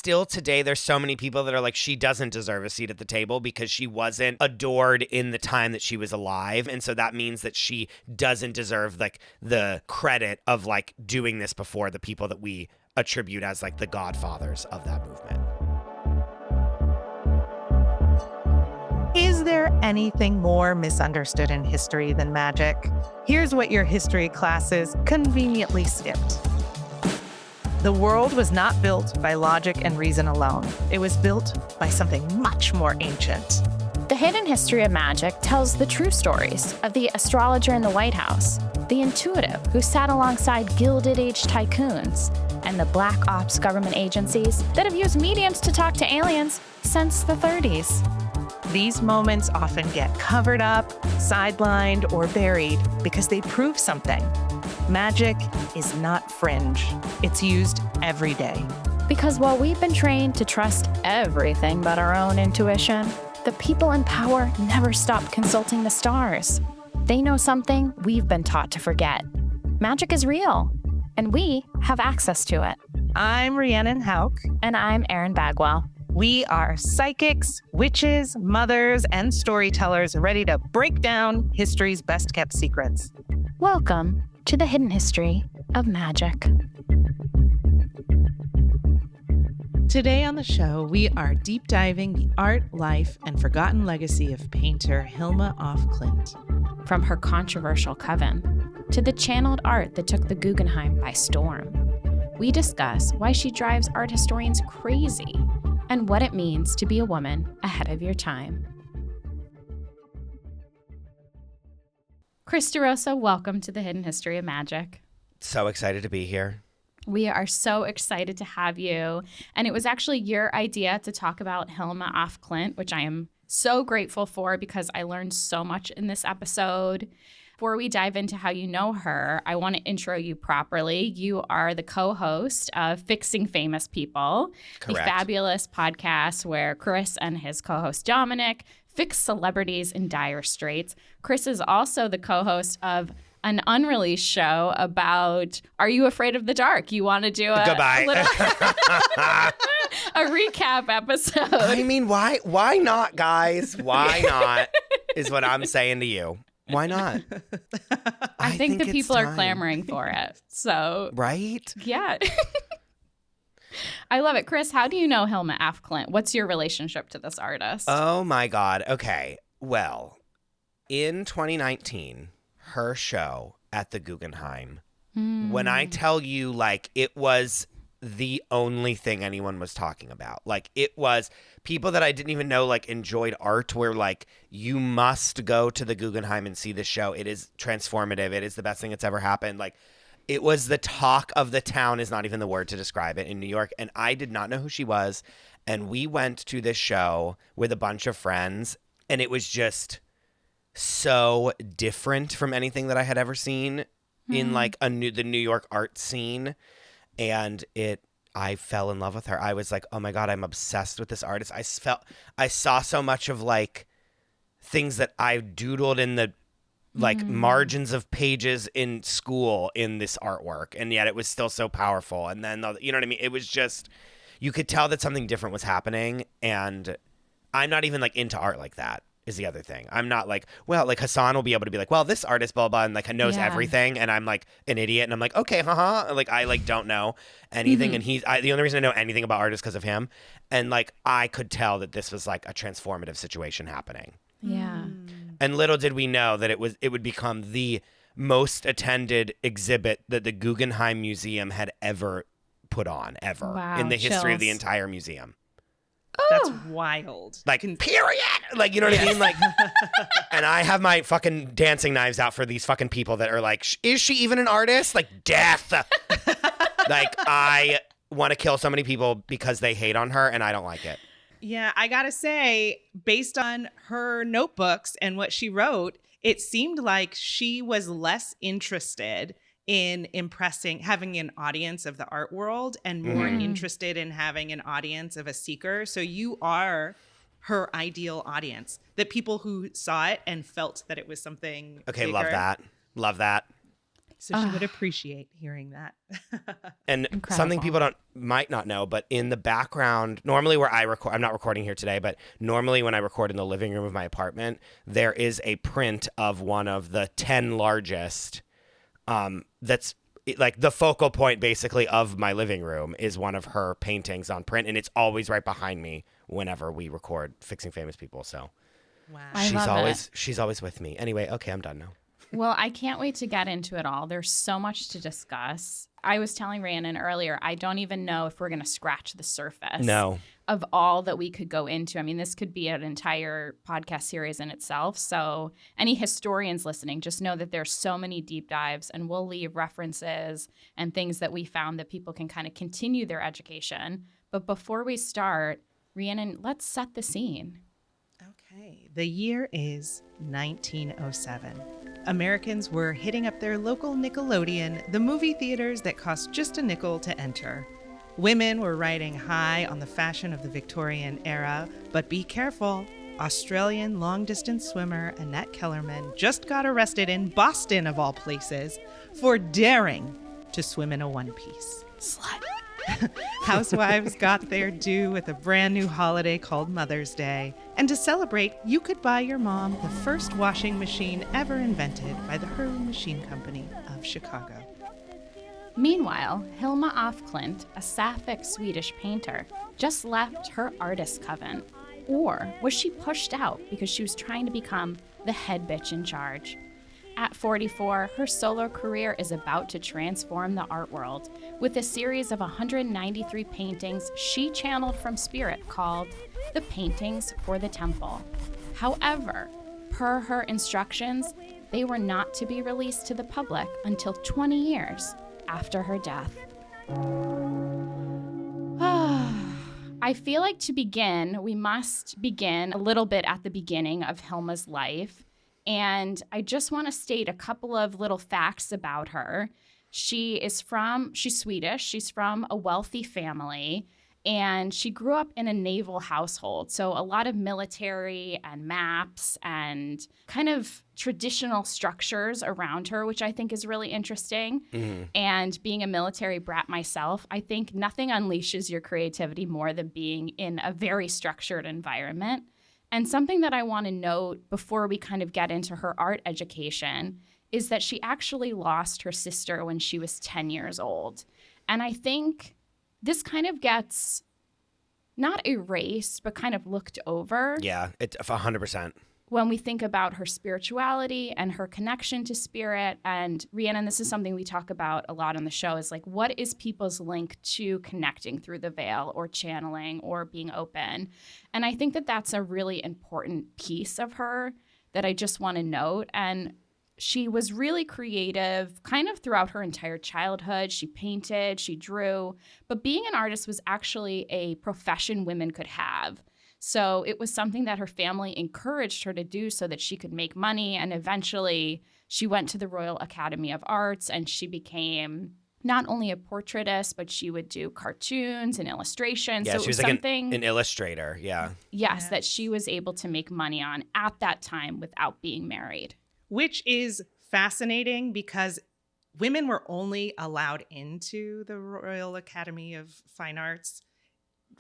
still today, there's so many people that are like, she doesn't deserve a seat at the table because she wasn't adored in the time that she was alive. And so that means that she doesn't deserve like the credit of like doing this before the people that we attribute as like the godfathers of that movement. Is there anything more misunderstood in history than magic? Here's what your history classes conveniently skipped. The world was not built by logic and reason alone. It was built by something much more ancient. The Hidden History of Magick tells the true stories of the astrologer in the White House, the intuitive who sat alongside Gilded Age tycoons, and the black ops government agencies that have used mediums to talk to aliens since the 30s. These moments often get covered up, sidelined, or buried because they prove something. Magic is not fringe. It's used every day. Because while we've been trained to trust everything but our own intuition, the people in power never stop consulting the stars. They know something we've been taught to forget. Magic is real, and we have access to it. I'm Rhiannon Houch. And I'm Erin Bagwell. We are psychics, witches, mothers, and storytellers ready to break down history's best-kept secrets. Welcome to the Hidden History of Magick. Today on the show, we are deep diving the art, life, and forgotten legacy of painter Hilma af Klint. From her controversial coven to the channeled art that took the Guggenheim by storm, we discuss why she drives art historians crazy and what it means to be a woman ahead of your time. Chris DeRosa, welcome to the Hidden History of Magick. So excited to be here. We are so excited to have you. And it was actually your idea to talk about Hilma af Klint, which I am so grateful for because I learned so much in this episode. Before we dive into how you know her, I want to intro you properly. You are the co-host of Fixing Famous People, Correct. The fabulous podcast where Chris and his co-host Dominic fix celebrities in dire straits. Chris is also the co-host of an unreleased show about Are You Afraid of the Dark? You want to do a recap episode. I mean, why not, guys? Why not is what I'm saying to you. Why not? I think the people are time. clamoring for it. So, right? Yeah. I love it. Chris, how do you know Hilma af Klint? What's your relationship to this artist? Oh, my God. Okay. Well, in 2019, her show at the Guggenheim, when I tell you, like, it was the only thing anyone was talking about. Like, it was people that I didn't even know, like, enjoyed art were like, you must go to the Guggenheim and see this show. It is transformative. It is the best thing that's ever happened. Like, it was the talk of the town is not even the word to describe it in New York. And I did not know who she was. And we went to this show with a bunch of friends. And it was just so different from anything that I had ever seen in like the New York art scene. And I fell in love with her. I was like, oh my God, I'm obsessed with this artist. I saw so much of like things that I doodled in the like margins of pages in school in this artwork, and yet it was still so powerful. And then, you know what I mean? It was just, you could tell that something different was happening, and I'm not even like into art like that is the other thing. I'm not like, well, like Hassan will be able to be like, well, this artist, blah, blah, and like knows everything, and I'm like an idiot, and I'm like, okay, like I like don't know anything, and the only reason I know anything about art is because of him, and like I could tell that this was like a transformative situation happening. Yeah. And little did we know that it would become the most attended exhibit that the Guggenheim Museum had ever put on, ever in the history of the entire museum. That's wild. Like, period. Like, you know what I mean? Like, and I have my fucking dancing knives out for these fucking people that are like, is she even an artist? Like, death. Like, I want to kill so many people because they hate on her, and I don't like it. Yeah, I gotta say, based on her notebooks and what she wrote, it seemed like she was less interested in having an audience of the art world and more interested in having an audience of a seeker. So you are her ideal audience, the people who saw it and felt that it was something Okay, bigger. love that. So she would appreciate hearing that. And Incredible. something people might not know, but in the background, normally where I record, I'm not recording here today, but normally when I record in the living room of my apartment, there is a print of one of the 10 largest, that's like the focal point basically of my living room is one of her paintings on print. And it's always right behind me whenever we record Fixing Famous People. So Wow. I love it. she's always with me. Anyway, okay, I'm done now. Well, I can't wait to get into it all. There's so much to discuss. I was telling Rhiannon earlier, I don't even know if we're going to scratch the surface of all that we could go into. I mean, this could be an entire podcast series in itself. So any historians listening, just know that there's so many deep dives, and we'll leave references and things that we found that people can kind of continue their education. But before we start, Rhiannon, let's set the scene. Okay, the year is 1907. Americans were hitting up their local Nickelodeon, the movie theaters that cost just a nickel to enter. Women were riding high on the fashion of the Victorian era, but be careful. Australian long-distance swimmer Annette Kellerman just got arrested in Boston, of all places, for daring to swim in a one-piece. Slut. Housewives got their due with a brand new holiday called Mother's Day. And to celebrate, you could buy your mom the first washing machine ever invented by the Hurley Machine Company of Chicago. Meanwhile, Hilma af Klint, a sapphic Swedish painter, just left her artist coven. Or was she pushed out because she was trying to become the head bitch in charge? At 44, her solo career is about to transform the art world with a series of 193 paintings she channeled from spirit called The Paintings for the Temple. However, per her instructions, they were not to be released to the public until 20 years after her death. I feel like to begin, we must begin a little bit at the beginning of Hilma's life. And I just want to state a couple of little facts about her. She's Swedish. She's from a wealthy family, and she grew up in a naval household. So a lot of military and maps and kind of traditional structures around her, which I think is really interesting. Mm-hmm. And being a military brat myself, I think nothing unleashes your creativity more than being in a very structured environment. And something that I want to note before we kind of get into her art education is that she actually lost her sister when she was 10 years old. And I think this kind of gets not erased, but kind of looked over. Yeah, it's 100%. When we think about her spirituality and her connection to spirit. And Rhiannon, this is something we talk about a lot on the show, is like, what is people's link to connecting through the veil or channeling or being open? And I think that that's a really important piece of her that I just want to note. And she was really creative kind of throughout her entire childhood. She painted, she drew, but being an artist was actually a profession women could have. So it was something that her family encouraged her to do so that she could make money. And eventually she went to the Royal Academy of Arts and she became not only a portraitist, but she would do cartoons and illustrations. Yeah, so she was like an illustrator. Yeah. Yes, that she was able to make money on at that time without being married. Which is fascinating because women were only allowed into the Royal Academy of Fine Arts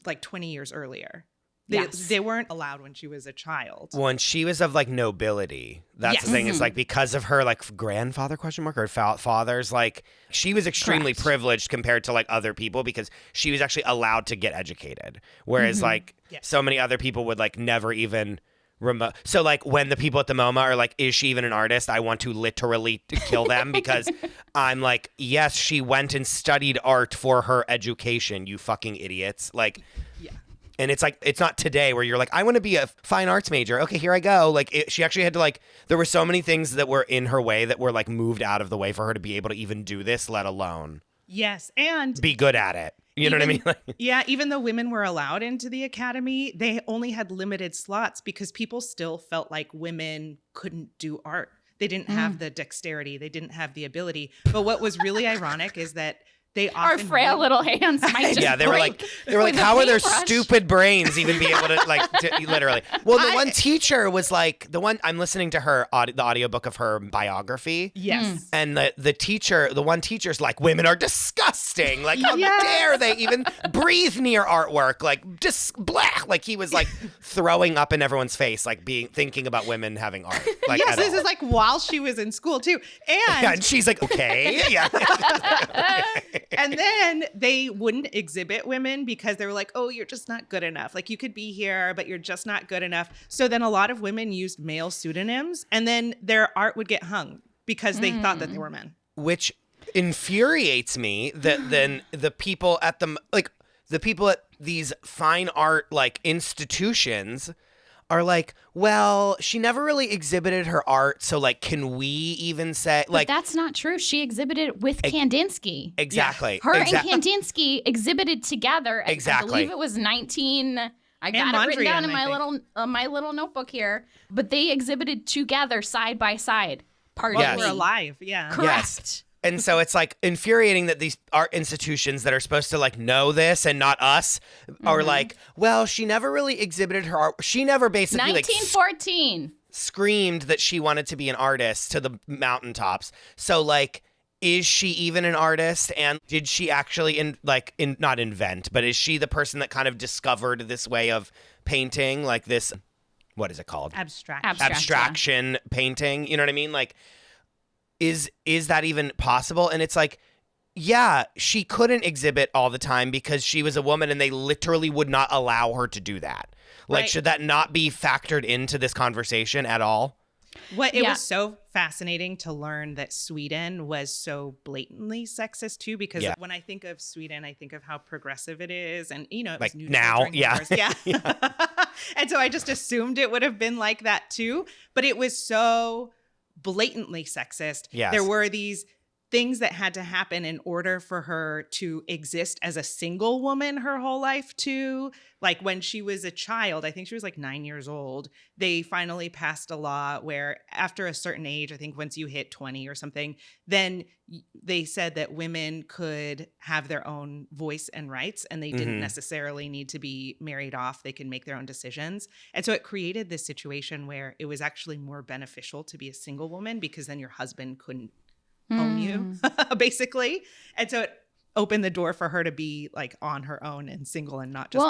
like 20 years earlier. They weren't allowed when she was a child. When she was of like nobility. That's the thing. It's like because of her like grandfather or father's, like she was extremely privileged compared to like other people because she was actually allowed to get educated. Whereas like so many other people would like never even remote. So like when the people at the MoMA are like, is she even an artist? I want to literally kill them because I'm like, yes, she went and studied art for her education, you fucking idiots. Like, and it's like, it's not today where you're like, I want to be a fine arts major. Okay, here I go. Like she actually had to like, there were so many things that were in her way that were like moved out of the way for her to be able to even do this, let alone and be good at it. You know what I mean? Yeah, even though women were allowed into the academy, they only had limited slots because people still felt like women couldn't do art. They didn't have the dexterity. They didn't have the ability. But what was really ironic is that they Our often frail little hands might just Yeah, they were like, with a how are their paintbrush. stupid brains even be able to literally? Well, the one teacher was like, I'm listening to her the audiobook of her biography. Yes. And the one teacher's like, women are disgusting. Like, how dare they even breathe near artwork? Like, just blah. Like, he was like throwing up in everyone's face, like thinking about women having art. Like, Yes, this is like while she was in school too. And she's like, okay, yeah. And then they wouldn't exhibit women because they were like, oh, you're just not good enough. Like, you could be here, but you're just not good enough. So then a lot of women used male pseudonyms, and then their art would get hung because they thought that they were men. Which infuriates me that then the people at these fine art like institutions are like, well, she never really exhibited her art, so like, can we even say like? But that's not true. She exhibited with Kandinsky. Exactly. Her and Kandinsky exhibited together. Exactly. I believe it was 19. I got it written down in my little notebook here. But they exhibited together side by side. Partly. While we're alive. Yeah. Correct. Yes. And so it's like infuriating that these art institutions that are supposed to like know this and not us are like, well, she never really exhibited her art. She never basically 1914. screamed that she wanted to be an artist to the mountaintops. So like, is she even an artist? And did she actually not invent, but is she the person that kind of discovered this way of painting, like this, what is it called? Abstraction painting. You know what I mean? Like, is that even possible? And it's like, yeah, she couldn't exhibit all the time because she was a woman and they literally would not allow her to do that. Like, should that not be factored into this conversation at all? It was so fascinating to learn that Sweden was so blatantly sexist too, because when I think of Sweden, I think of how progressive it is, and it was like neutral now, during the wars. And so I just assumed it would have been like that too, but it was so blatantly sexist. Yes. There were these things that had to happen in order for her to exist as a single woman her whole life too. Like when she was a child, I think she was like 9 years old, they finally passed a law where after a certain age, I think once you hit 20 or something, then they said that women could have their own voice and rights, and they didn't necessarily need to be married off. They can make their own decisions. And so it created this situation where it was actually more beneficial to be a single woman because then your husband couldn't own you, basically. And so it opened the door for her to be like on her own and single and not just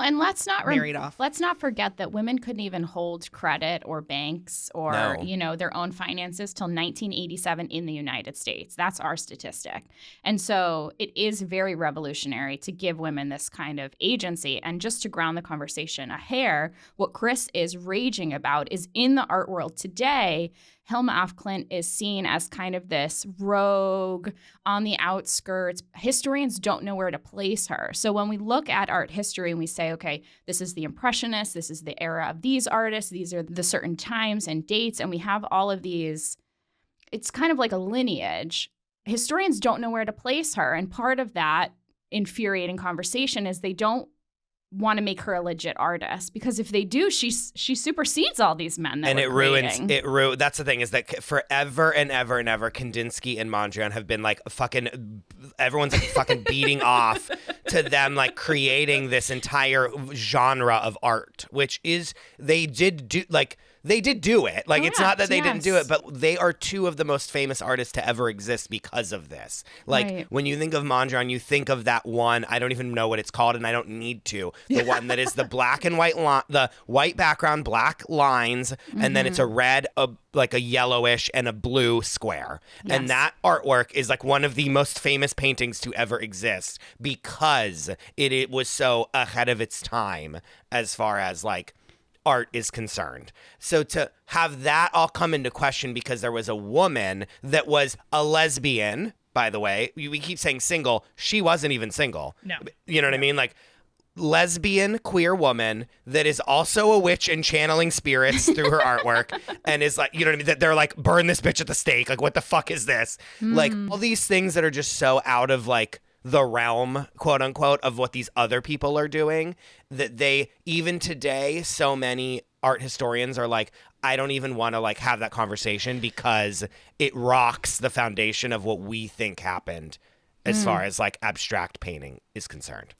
married off. Let's not forget that women couldn't even hold credit or banks or their own finances till 1987 in the United States. That's our statistic. And so it is very revolutionary to give women this kind of agency. And just to ground the conversation a hair, what Chris is raging about is in the art world today, Hilma af Klint is seen as kind of this rogue on the outskirts. Historians don't know where to place her. So when we look at art history and we say, okay, this is the Impressionists, this is the era of these artists, these are the certain times and dates, and we have all of these, it's kind of like a lineage. Historians don't know where to place her. And part of that infuriating conversation is they don't want to make her a legit artist, because if they do, she supersedes all these men that it ruins. That's the thing, is that forever and ever and ever, Kandinsky and Mondrian have been like everyone's like fucking beating off to them, like creating this entire genre of art, which is they did do it. Like, it's not that they didn't do it, but they are two of the most famous artists to ever exist because of this. Like, when you think of Mondrian, you think of that one, I don't even know what it's called, and I don't need to. The one that is the black and white, the white background, black lines, and then it's a red, like a yellowish, and a blue square. Yes. And that artwork is like one of the most famous paintings to ever exist because it was so ahead of its time as far as like art is concerned. So to have that all come into question because there was a woman that was a lesbian, by the way, we keep saying single, she wasn't even single. No. You know what I mean? Like, lesbian queer woman that is also a witch and channeling spirits through her artwork and is like, you know what I mean? That they're like, burn this bitch at the stake. Like, what the fuck is this? Like, all these things that are just so out of like the realm, quote unquote, of what these other people are doing, that they, even today, so many art historians are like, I don't even want to like have that conversation because it rocks the foundation of what we think happened as far as like abstract painting is concerned.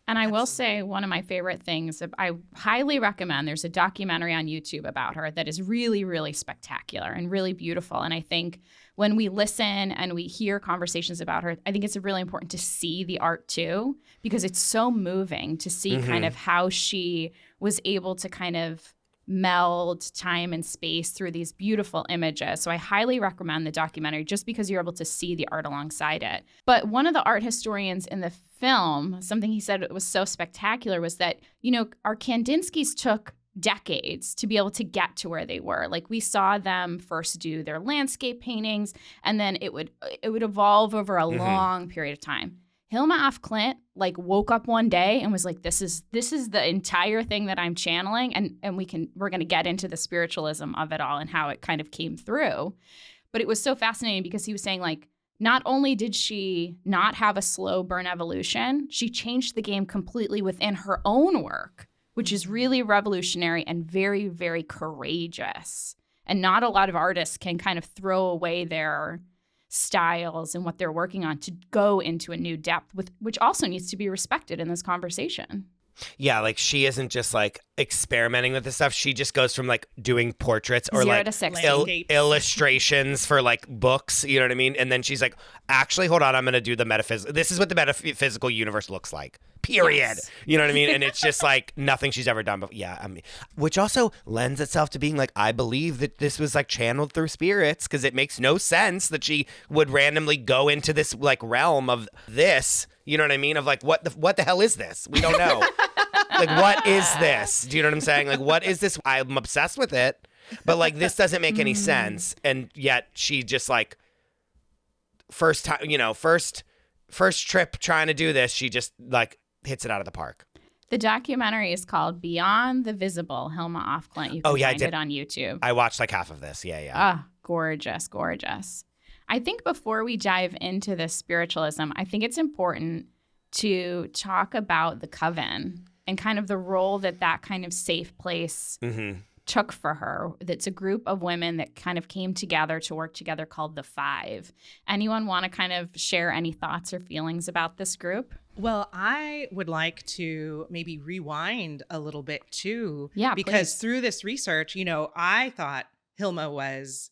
And I will say one of my favorite things, I highly recommend, there's a documentary on YouTube about her that is really, really spectacular and really beautiful. And I think when we listen and we hear conversations about her, I think it's really important to see the art too, because it's so moving to see kind of how she was able to kind of meld time and space through these beautiful images. So I highly recommend the documentary just because you're able to see the art alongside it. But one of the art historians in the film, something he said was so spectacular was that, you know, our Kandinskys took decades to be able to get to where they were. Like we saw them first do their landscape paintings, and then it would evolve over a long period of time. Hilma af Klint like woke up one day and was like, this is the entire thing that I'm channeling, and we're going to get into the spiritualism of it all and how it kind of came through. But it was so fascinating because he was saying like, not only did she not have a slow burn evolution, she changed the game completely within her own work, which is really revolutionary and very, very courageous. And not a lot of artists can kind of throw away their styles and what they're working on to go into a new depth, which also needs to be respected in this conversation. Yeah, like she isn't just like experimenting with this stuff. She just goes from like doing portraits or 0 like to 60. illustrations for like books, you know what I mean? And then she's like, actually, hold on, I'm going to do the metaphysical. This is what the metaphysical universe looks like, period. Yes. You know what I mean? And it's just like nothing she's ever done before. Yeah, I mean, which also lends itself to being like, I believe that this was like channeled through spirits, because it makes no sense that she would randomly go into this like realm of this. You know what I mean? Of like, what the hell is this? We don't know. Like, what is this? Do you know what I'm saying? Like, what is this? I'm obsessed with it, but like, this doesn't make any sense. And yet she just like, first time, you know, first trip trying to do this, she just like hits it out of the park. The documentary is called Beyond the Visible, Hilma af Klint. You can find it on YouTube. I watched like half of this. Yeah. Ah, gorgeous, gorgeous. I think before we dive into this spiritualism, I think it's important to talk about the coven and kind of the role that kind of safe place took for her. That's a group of women that kind of came together to work together called the Five. Anyone want to kind of share any thoughts or feelings about this group? Well, I would like to maybe rewind a little bit too. Yeah, because please. Through this research, you know, I thought Hilma was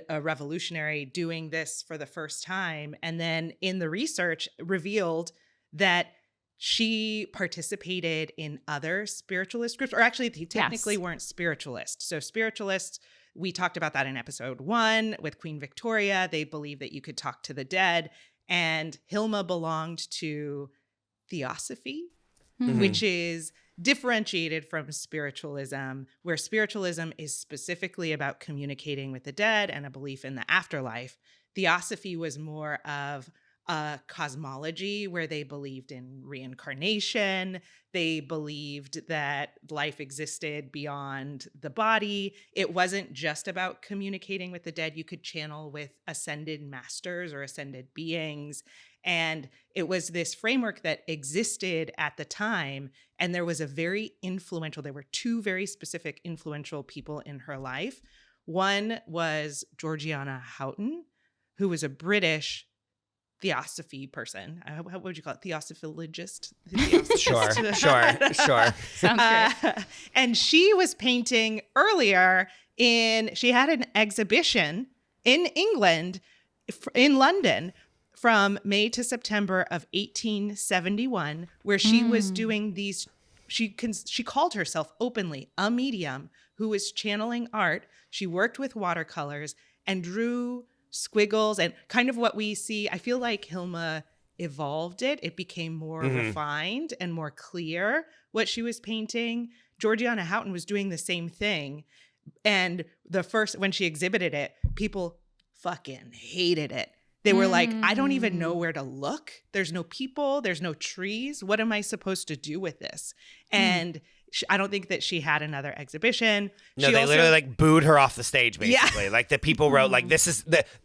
a revolutionary doing this for the first time. And then in the research revealed that she participated in other spiritualist groups, or actually they technically weren't spiritualists. So spiritualists, we talked about that in episode 1 with Queen Victoria. They believed that you could talk to the dead. And Hilma belonged to Theosophy, which is differentiated from spiritualism, where spiritualism is specifically about communicating with the dead and a belief in the afterlife. Theosophy was more of a cosmology where they believed in reincarnation. They believed that life existed beyond the body. It wasn't just about communicating with the dead. You could channel with ascended masters or ascended beings. And it was this framework that existed at the time. And there was there were 2 very specific influential people in her life. One was Rhiannon Houch, who was a British Theosophy person. What would you call it? Theosophilogist? Sure. Sounds great. And she was painting earlier she had an exhibition in England, in London, from May to September of 1871, where she was doing these, she called herself openly a medium who was channeling art. She worked with watercolors and drew squiggles and kind of what we see. I feel like Hilma evolved it. It became more refined and more clear what she was painting. Rhiannon Houch was doing the same thing. And when she exhibited it, people fucking hated it. They were like, I don't even know where to look. There's no people. There's no trees. What am I supposed to do with this? And I don't think that she had another exhibition. No, they literally like booed her off the stage, basically. Yeah. Like the people wrote like,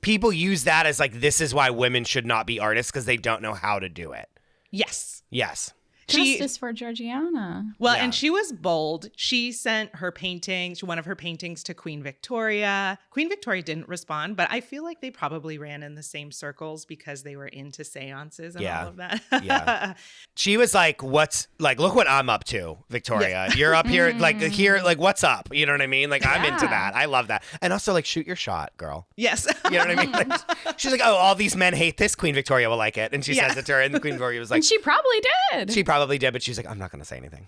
people use that as like, this is why women should not be artists, because they don't know how to do it. Yes. Justice for Georgiana. Well, Yeah. and she was bold. She sent her paintings, one of her paintings, to Queen Victoria. Queen Victoria didn't respond, but I feel like they probably ran in the same circles because they were into seances and all of that. Yeah. She was like, what's like, look what I'm up to, Victoria. You're up here, like here, like what's up? You know what I mean? Like I'm into that. I love that. And also like shoot your shot, girl. Yes. You know what I mean? Like, she's like, oh, all these men hate this. Queen Victoria will like it. And she says it to her, and the Queen Victoria was like, And she probably did. she probably did, but she's like, I'm not going to say anything.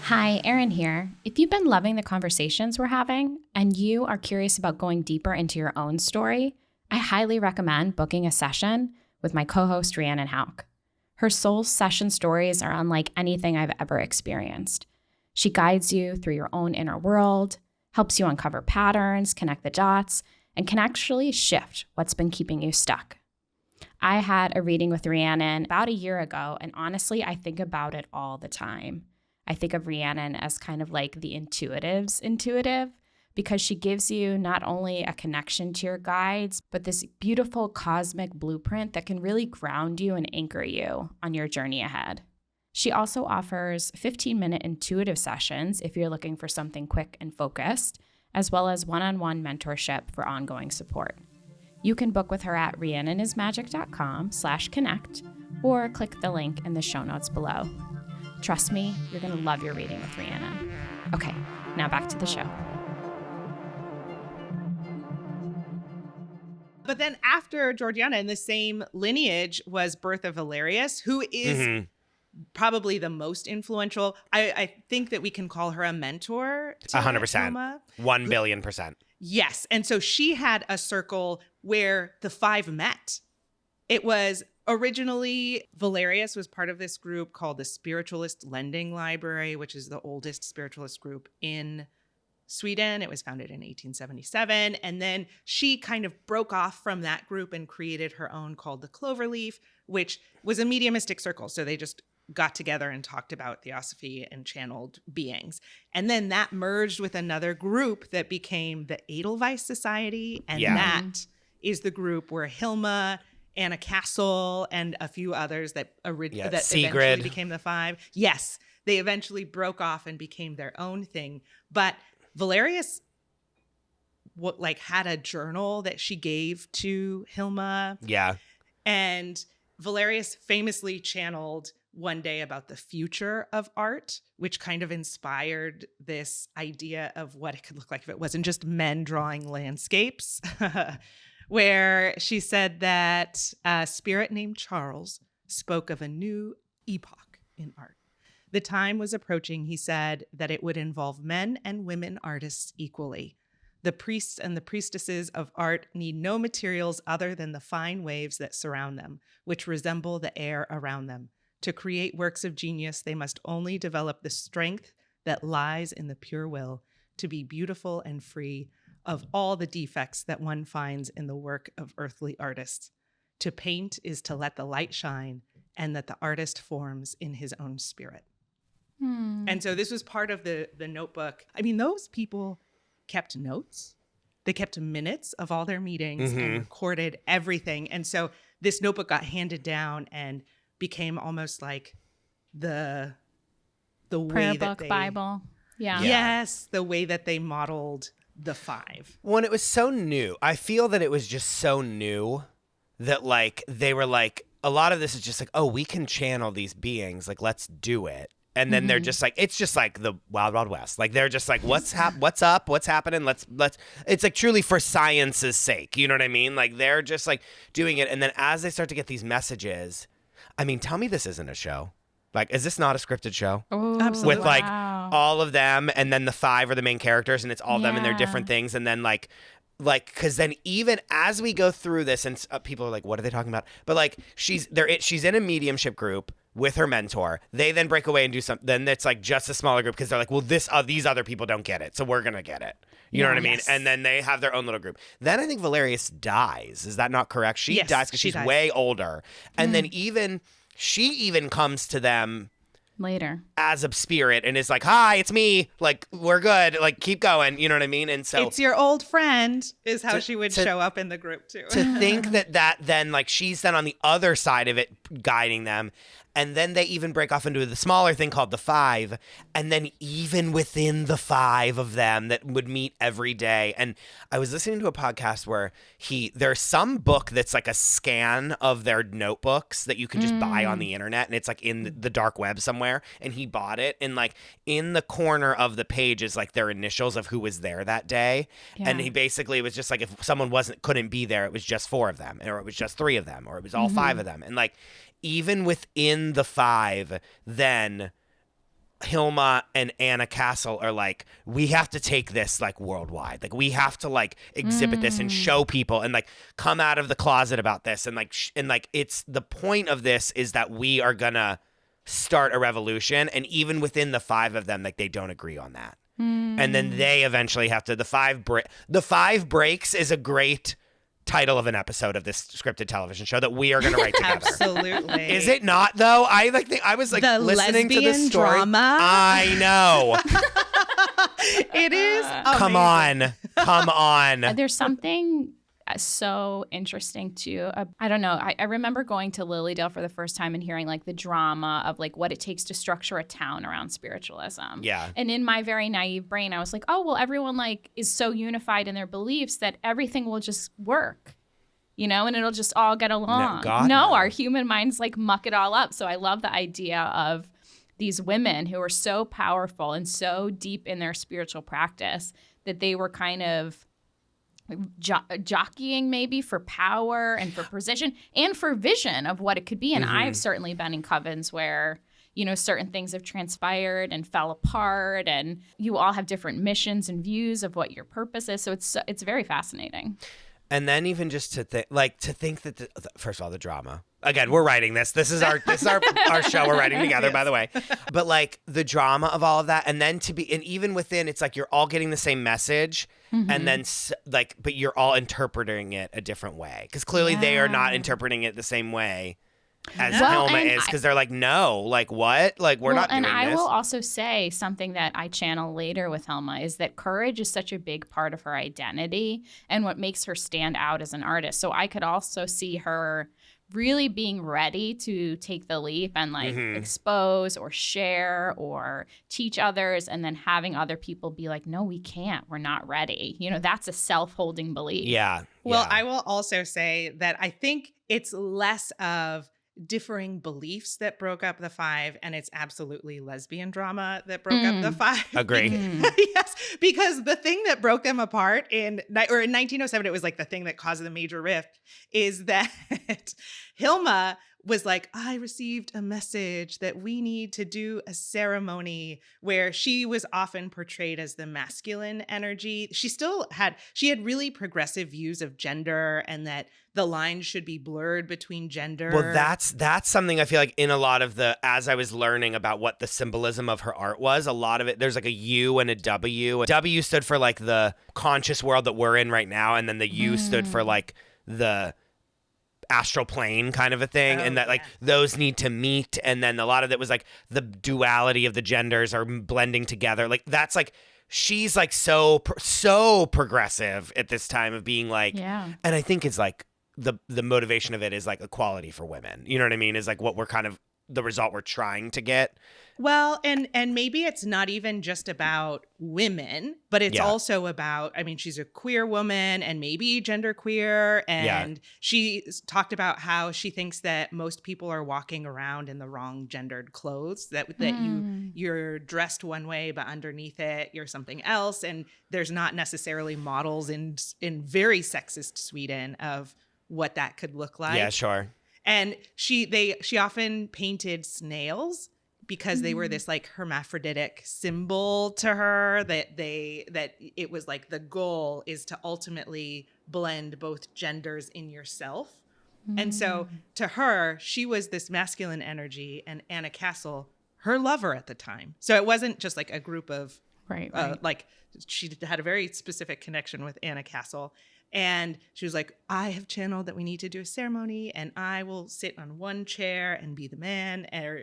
Hi, Erin here. If you've been loving the conversations we're having and you are curious about going deeper into your own story, I highly recommend booking a session with my co-host Rhiannon Houch. Her soul session stories are unlike anything I've ever experienced. She guides you through your own inner world, helps you uncover patterns, connect the dots, and can actually shift what's been keeping you stuck. I had a reading with Rhiannon about a year ago, and honestly, I think about it all the time. I think of Rhiannon as kind of like the intuitive's intuitive, because she gives you not only a connection to your guides, but this beautiful cosmic blueprint that can really ground you and anchor you on your journey ahead. She also offers 15-minute intuitive sessions if you're looking for something quick and focused, as well as one-on-one mentorship for ongoing support. You can book with her at rhiannonismagick.com/connect or click the link in the show notes below. Trust me, you're going to love your reading with Rhiannon. Okay, now back to the show. But then after Georgiana, in the same lineage was Bertha Valerius, who is probably the most influential. I think that we can call her a mentor to 100%. Hilma. 1,000,000,000%. Yes. And so she had a circle where the five met. It was originally, Valerius was part of this group called the Spiritualist Lending Library, which is the oldest spiritualist group in Sweden. It was founded in 1877. And then she kind of broke off from that group and created her own called the Cloverleaf, which was a mediumistic circle. So they just got together and talked about theosophy and channeled beings. And then that merged with another group that became the Edelweiss Society. And that is the group where Hilma, Anna Castle, and a few others that eventually became the five. Yes, they eventually broke off and became their own thing. But Valerius had a journal that she gave to Hilma. Yeah. And Valerius famously channeled one day about the future of art, which kind of inspired this idea of what it could look like if it wasn't just men drawing landscapes, where she said that a spirit named Charles spoke of a new epoch in art. The time was approaching, he said, that it would involve men and women artists equally. The priests and the priestesses of art need no materials other than the fine waves that surround them, which resemble the air around them. To create works of genius, they must only develop the strength that lies in the pure will to be beautiful and free of all the defects that one finds in the work of earthly artists. To paint is to let the light shine, and that the artist forms in his own spirit. And so this was part of the notebook. I mean, those people kept notes. They kept minutes of all their meetings and recorded everything. And so this notebook got handed down and became almost like the Prayer way that book, Bible. Yeah. Yes, the way that they modeled the five. When it was so new, I feel that it was just so new that like they were like, a lot of this is just like, oh, we can channel these beings, like let's do it. And then they're just like, it's just like the Wild Wild West. Like they're just like, what's up? What's happening? Let's. It's like truly for science's sake. You know what I mean? Like they're just like doing it. And then as they start to get these messages, I mean, tell me this isn't a show. Like, is this not a scripted show? Oh, absolutely. With like all of them, and then the five are the main characters, and it's all them and their different things, and then like, because then even as we go through this, and people are like, what are they talking about? But like, she's in a mediumship group with her mentor. They then break away and do something. Then it's like just a smaller group because they're like, well, these other people don't get it, so we're gonna get it. You know what I mean? And then they have their own little group. Then I think Valerius dies. Is that not correct? She dies because she's way older. And then she even comes to them later as a spirit and is like, hi, it's me. Like, we're good. Like, keep going. You know what I mean? And so it's your old friend is how she would show up in the group too. To think that then, like, she's then on the other side of it guiding them. And then they even break off into the smaller thing called the Five. And then even within the five of them that would meet every day. And I was listening to a podcast where there's some book that's like a scan of their notebooks that you can just buy on the internet. And it's like in the dark web somewhere. And he bought it. And like in the corner of the page is like their initials of who was there that day. Yeah. And he basically was just like, if someone couldn't be there, it was just 4 of them, or it was just 3 of them, or it was all 5 of them. And like, even within the 5, then Hilma and Anna Castle are like, we have to take this like worldwide. Like, we have to like exhibit this and show people and like come out of the closet about this. And like, it's the point of this is that we are gonna start a revolution. And even within the 5 of them, like, they don't agree on that. And then they eventually have to, the 5 breaks is a great title of an episode of this scripted television show that we are going to write together. Absolutely. Is it not though? I was like the listening to the story. Drama. I know. It is amazing. Come on. There's something so interesting too. I don't know. I remember going to Lilydale for the first time and hearing like the drama of like what it takes to structure a town around spiritualism. Yeah. And in my very naive brain, I was like, oh, well, everyone like is so unified in their beliefs that everything will just work, you know, and it'll just all get along. No, our human minds like muck it all up. So I love the idea of these women who are so powerful and so deep in their spiritual practice that they were kind of jockeying maybe for power and for position and for vision of what it could be. And I've certainly been in covens where, you know, certain things have transpired and fell apart, and you all have different missions and views of what your purpose is. So it's very fascinating. And then even just to think that first of all, the drama. Again, we're writing this. This is our show we're writing together, by the way. But like the drama of all of that, and then and even within, it's like you're all getting the same message, and then like, but you're all interpreting it a different way because clearly they are not interpreting it the same way as Hilma is, because they're like, no, like what? Like we're not doing this. And I will also say something that I channel later with Hilma is that courage is such a big part of her identity and what makes her stand out as an artist. So I could also see her really being ready to take the leap and like expose or share or teach others, and then having other people be like, no, we can't, we're not ready. You know, that's a self-holding belief. Yeah. Well, I will also say that I think it's less of differing beliefs that broke up the 5, and it's absolutely lesbian drama that broke up the 5. Agree. Yes, because the thing that broke them apart in 1907, it was like the thing that caused the major rift, is that Hilma was like, I received a message that we need to do a ceremony, where she was often portrayed as the masculine energy. She had really progressive views of gender, and that the lines should be blurred between gender. Well, that's something I feel like in a lot of as I was learning about what the symbolism of her art was, a lot of it, there's like a U and a W. W stood for like the conscious world that we're in right now, and then the U stood for like the astral plane kind of a thing, and that like those need to meet, and then a lot of it was like the duality of the genders are blending together. Like that's like she's like so progressive at this time of being like, and I think it's like the motivation of it is like equality for women. You know what I mean? Is like what we're kind of the result we're trying to get. Well, and maybe it's not even just about women, but it's also about, I mean, she's a queer woman and maybe genderqueer. And she talked about how she thinks that most people are walking around in the wrong gendered clothes, that you're dressed one way, but underneath it, you're something else. And there's not necessarily models in very sexist Sweden of what that could look like. Yeah, sure. And she often painted snails because they were this like hermaphroditic symbol to her, that it was like the goal is to ultimately blend both genders in yourself. And so to her, she was this masculine energy, and Anna Castle, her lover at the time. So it wasn't just like a group of right. Like she had a very specific connection with Anna Castle. And she was like, I have channeled that we need to do a ceremony, and I will sit on one chair and be the man, or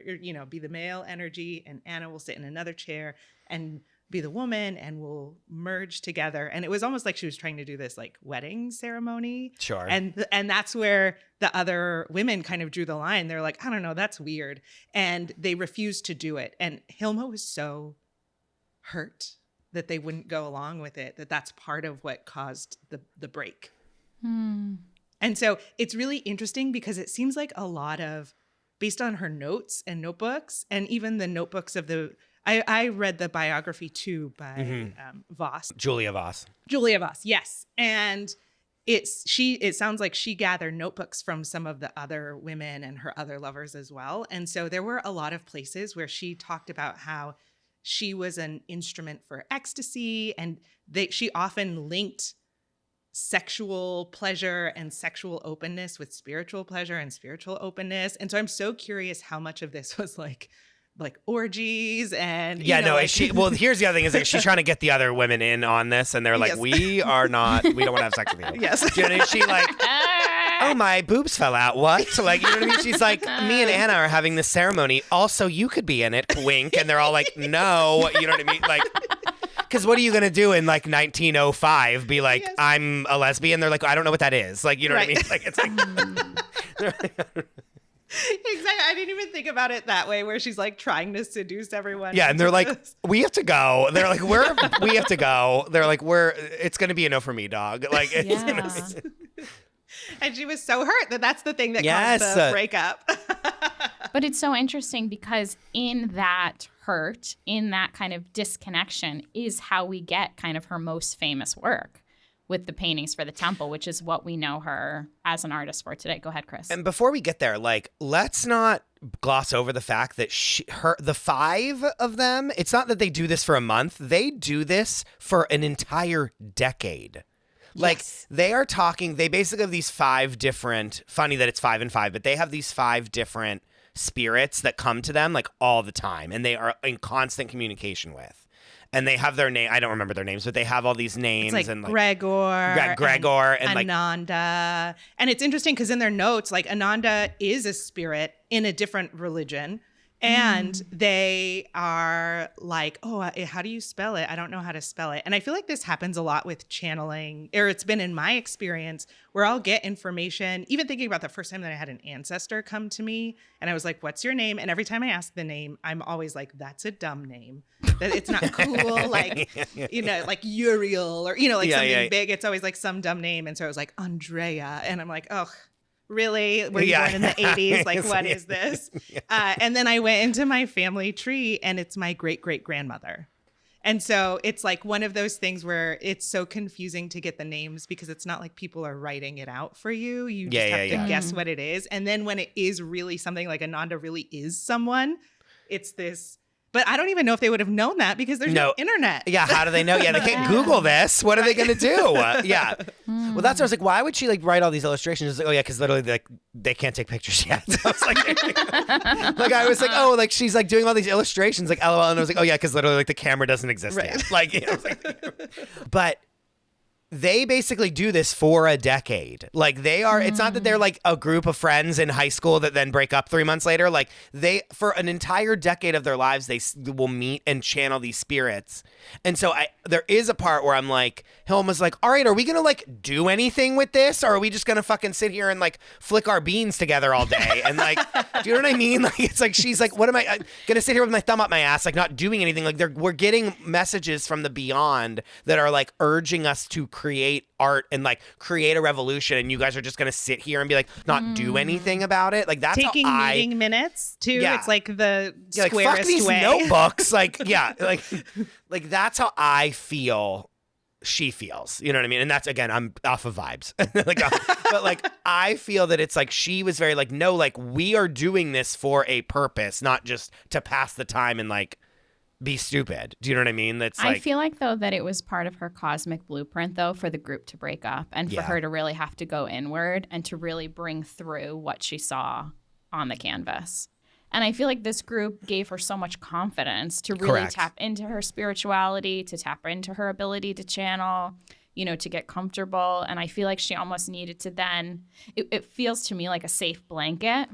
be the male energy, and Anna will sit in another chair and be the woman, and we'll merge together. And it was almost like she was trying to do this like wedding ceremony. Sure. And that's where the other women kind of drew the line. They're like, I don't know, that's weird. And they refused to do it. And Hilma was so hurt that they wouldn't go along with it, that's part of what caused the break. And so it's really interesting because it seems like a lot of, based on her notes and notebooks, and even the notebooks of I read the biography too by Voss. Julia Voss, yes. And it sounds like she gathered notebooks from some of the other women and her other lovers as well. And so there were a lot of places where she talked about how she was an instrument for ecstasy, and she often linked sexual pleasure and sexual openness with spiritual pleasure and spiritual openness. And so I'm so curious how much of this was like orgies and here's the other thing is like she's trying to get the other women in on this, and they're like, we don't want to have sex with you. Yes. Do you know, she like, oh, my boobs fell out. What? Like, you know what I mean? She's like, me and Anna are having this ceremony. Also, you could be in it. Wink. And they're all like, no. You know what I mean? Like, because what are you going to do in like 1905? Be like, yes, I'm a lesbian? They're like, I don't know what that is. Like, you know what I mean? Like, it's like... Exactly. I didn't even think about it that way, where she's like trying to seduce everyone. Yeah, and they're like, we have to go. They're like, we have to go. They're like, it's going to be a no for me, dog. Like, it's gonna be... And she was so hurt that's the thing that caused the breakup. But it's so interesting because in that hurt, in that kind of disconnection, is how we get kind of her most famous work with the paintings for the temple, which is what we know her as an artist for today. Go ahead, Chris. And before we get there, like, let's not gloss over the fact that the five of them, it's not that they do this for a month. They do this for an entire decade. Like, yes, they basically have these five different, funny that it's 5 and 5, but they have these 5 different spirits that come to them like all the time, and they are in constant communication with. And they have their name. I don't remember their names, but they have all these names. It's like and like Gregor and like Ananda. And it's interesting because in their notes, like Ananda is a spirit in a different religion. And they are like, oh, how do you spell it? I don't know how to spell it. And I feel like this happens a lot with channeling, or it's been in my experience where I'll get information, even thinking about the first time that I had an ancestor come to me and I was like, what's your name? And every time I ask the name, I'm always like, that's a dumb name. That it's not cool. Like, like Uriel or, like something big. It's always like some dumb name. And so I was like, Andrea. And I'm like, oh, really? Were you born in the 80s? Like, what is this? And then I went into my family tree and it's my great-great-grandmother. And so it's like one of those things where it's so confusing to get the names because it's not like people are writing it out for you. You just have to guess what it is. And then when it is really something like Ananda really is someone, it's this... But I don't even know if they would have known that because there's no internet. Yeah, how do they know? Yeah, they can't Google this. What are they going to do? Yeah. Well, that's what I was like, why would she like write all these illustrations? It's like, oh yeah, because literally like they can't take pictures yet. So I was like, I was like, oh, like she's like doing all these illustrations, like LOL, and I was like, oh yeah, because literally like the camera doesn't exist yet. Like, I was like, but they basically do this for a decade. Like they are, it's not that they're like a group of friends in high school that then break up 3 months later. Like for an entire decade of their lives, they will meet and channel these spirits. And so there is a part where I'm like, Hilma's like, all right, are we going to like do anything with this? Or are we just going to fucking sit here and like flick our beans together all day? And like, do you know what I mean? Like, it's like, she's like, what am I going to sit here with my thumb up my ass? Like not doing anything. Like we're getting messages from the beyond that are like urging us to create art and like create a revolution, and you guys are just gonna sit here and be like not do anything about it. Like that's taking how meeting minutes too. Yeah. It's like the like squarest fuck these way. notebooks. Like like that's how I feel. She feels, you know what I mean? And that's, again, I'm off of vibes. But like I feel that it's like she was very like, no, like we are doing this for a purpose, not just to pass the time and like be stupid. Do you know what I mean? That's like, I feel like though that it was part of her cosmic blueprint though for the group to break up and for her to really have to go inward and to really bring through what she saw on the canvas. And I feel like this group gave her so much confidence to really tap into her spirituality, to tap into her ability to channel, to get comfortable. And I feel like she almost needed to then, it feels to me like a safe blanket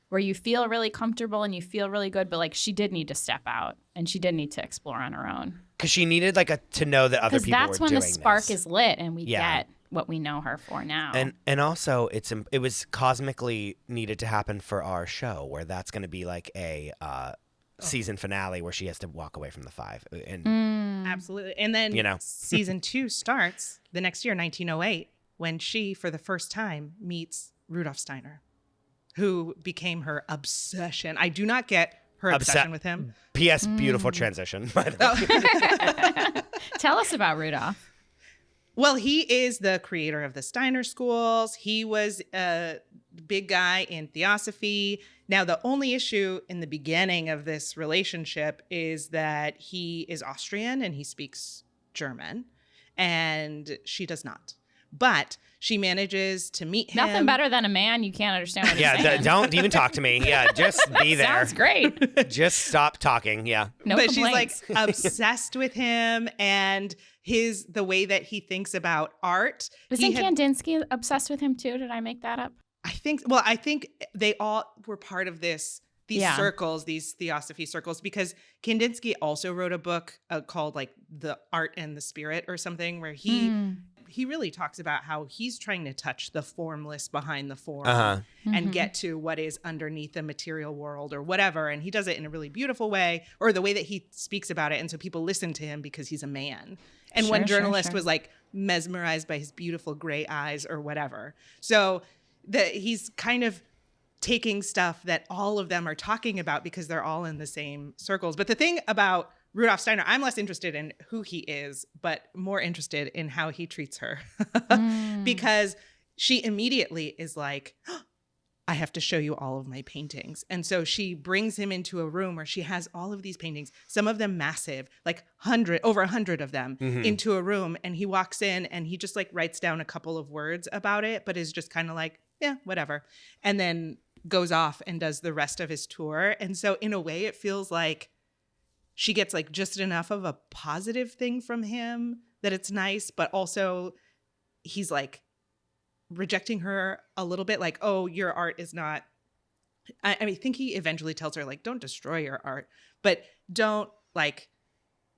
where you feel really comfortable and you feel really good, but like she did need to step out and she did need to explore on her own. Because she needed to know that other people were doing this. Because that's when the spark is lit and we get what we know her for now. And also it was cosmically needed to happen for our show, where that's going to be like a season finale where she has to walk away from the 5. And absolutely. And then season 2 starts the next year, 1908, when she, for the first time, meets Rudolf Steiner, who became her obsession. I do not get her obsession with him. P.S. Beautiful transition, by the way. Tell us about Rudolf. Well, he is the creator of the Steiner schools. He was a big guy in theosophy. Now, the only issue in the beginning of this relationship is that he is Austrian and he speaks German, and she does not. But she manages to meet him. Nothing better than a man you can't understand what he's saying. Don't even talk to me. Yeah, just be there. Sounds great. Just stop talking. Yeah. No but complaints. She's obsessed with him and the way that he thinks about art. Isn't Kandinsky obsessed with him too? Did I make that up? I think they all were part of these circles, these theosophy circles, because Kandinsky also wrote a book called like The Art and the Spirit or something, where he really talks about how he's trying to touch the formless behind the form and get to what is underneath the material world or whatever. And he does it in a really beautiful way, or the way that he speaks about it. And so people listen to him because he's a man. And one journalist was like mesmerized by his beautiful gray eyes or whatever. So he's kind of taking stuff that all of them are talking about because they're all in the same circles. But the thing about Rudolf Steiner, I'm less interested in who he is, but more interested in how he treats her. Because she immediately is like, I have to show you all of my paintings. And so she brings him into a room where she has all of these paintings, some of them massive, like over 100 of them, into a room. And he walks in and he just like writes down a couple of words about it, but is just kind of like, yeah, whatever. And then goes off and does the rest of his tour. And so in a way, it feels like she gets like just enough of a positive thing from him that it's nice, but also he's like rejecting her a little bit, like, oh, your art is not, I think he eventually tells her like, don't destroy your art, but don't like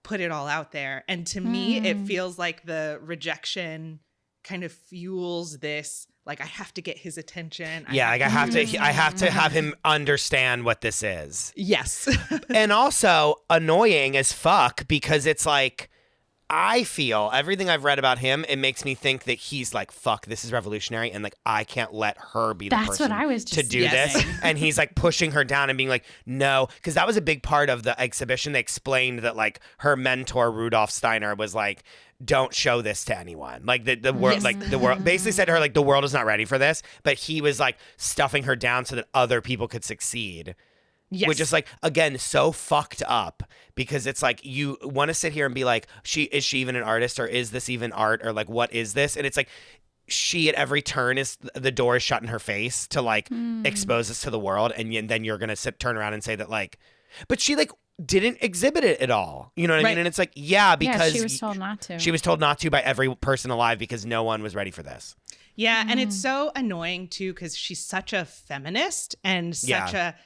put it all out there. And to me, it feels like the rejection kind of fuels this, like, I have to get his attention. I have to have him understand what this is. Yes. And also annoying as fuck, because it's like, I feel everything I've read about him, it makes me think that he's like, fuck, this is revolutionary, and like I can't let her be the person what I was just to do this. And he's like pushing her down and being like, no, because that was a big part of the exhibition. They explained that like her mentor Rudolf Steiner was like, don't show this to anyone. Like the world, like the world basically said to her like, the world is not ready for this. But he was like stuffing her down so that other people could succeed. Yes. Which is like, again, so fucked up, because it's like you want to sit here and be like, is she even an artist, or is this even art, or like what is this? And it's like she at every turn is the door is shut in her face to like expose us to the world, and then you're gonna turn around and say that like, but she like didn't exhibit it at all. You know what I mean? And it's like, because she was told not to. She was told not to by every person alive because no one was ready for this. Yeah, and it's so annoying too, because she's such a feminist and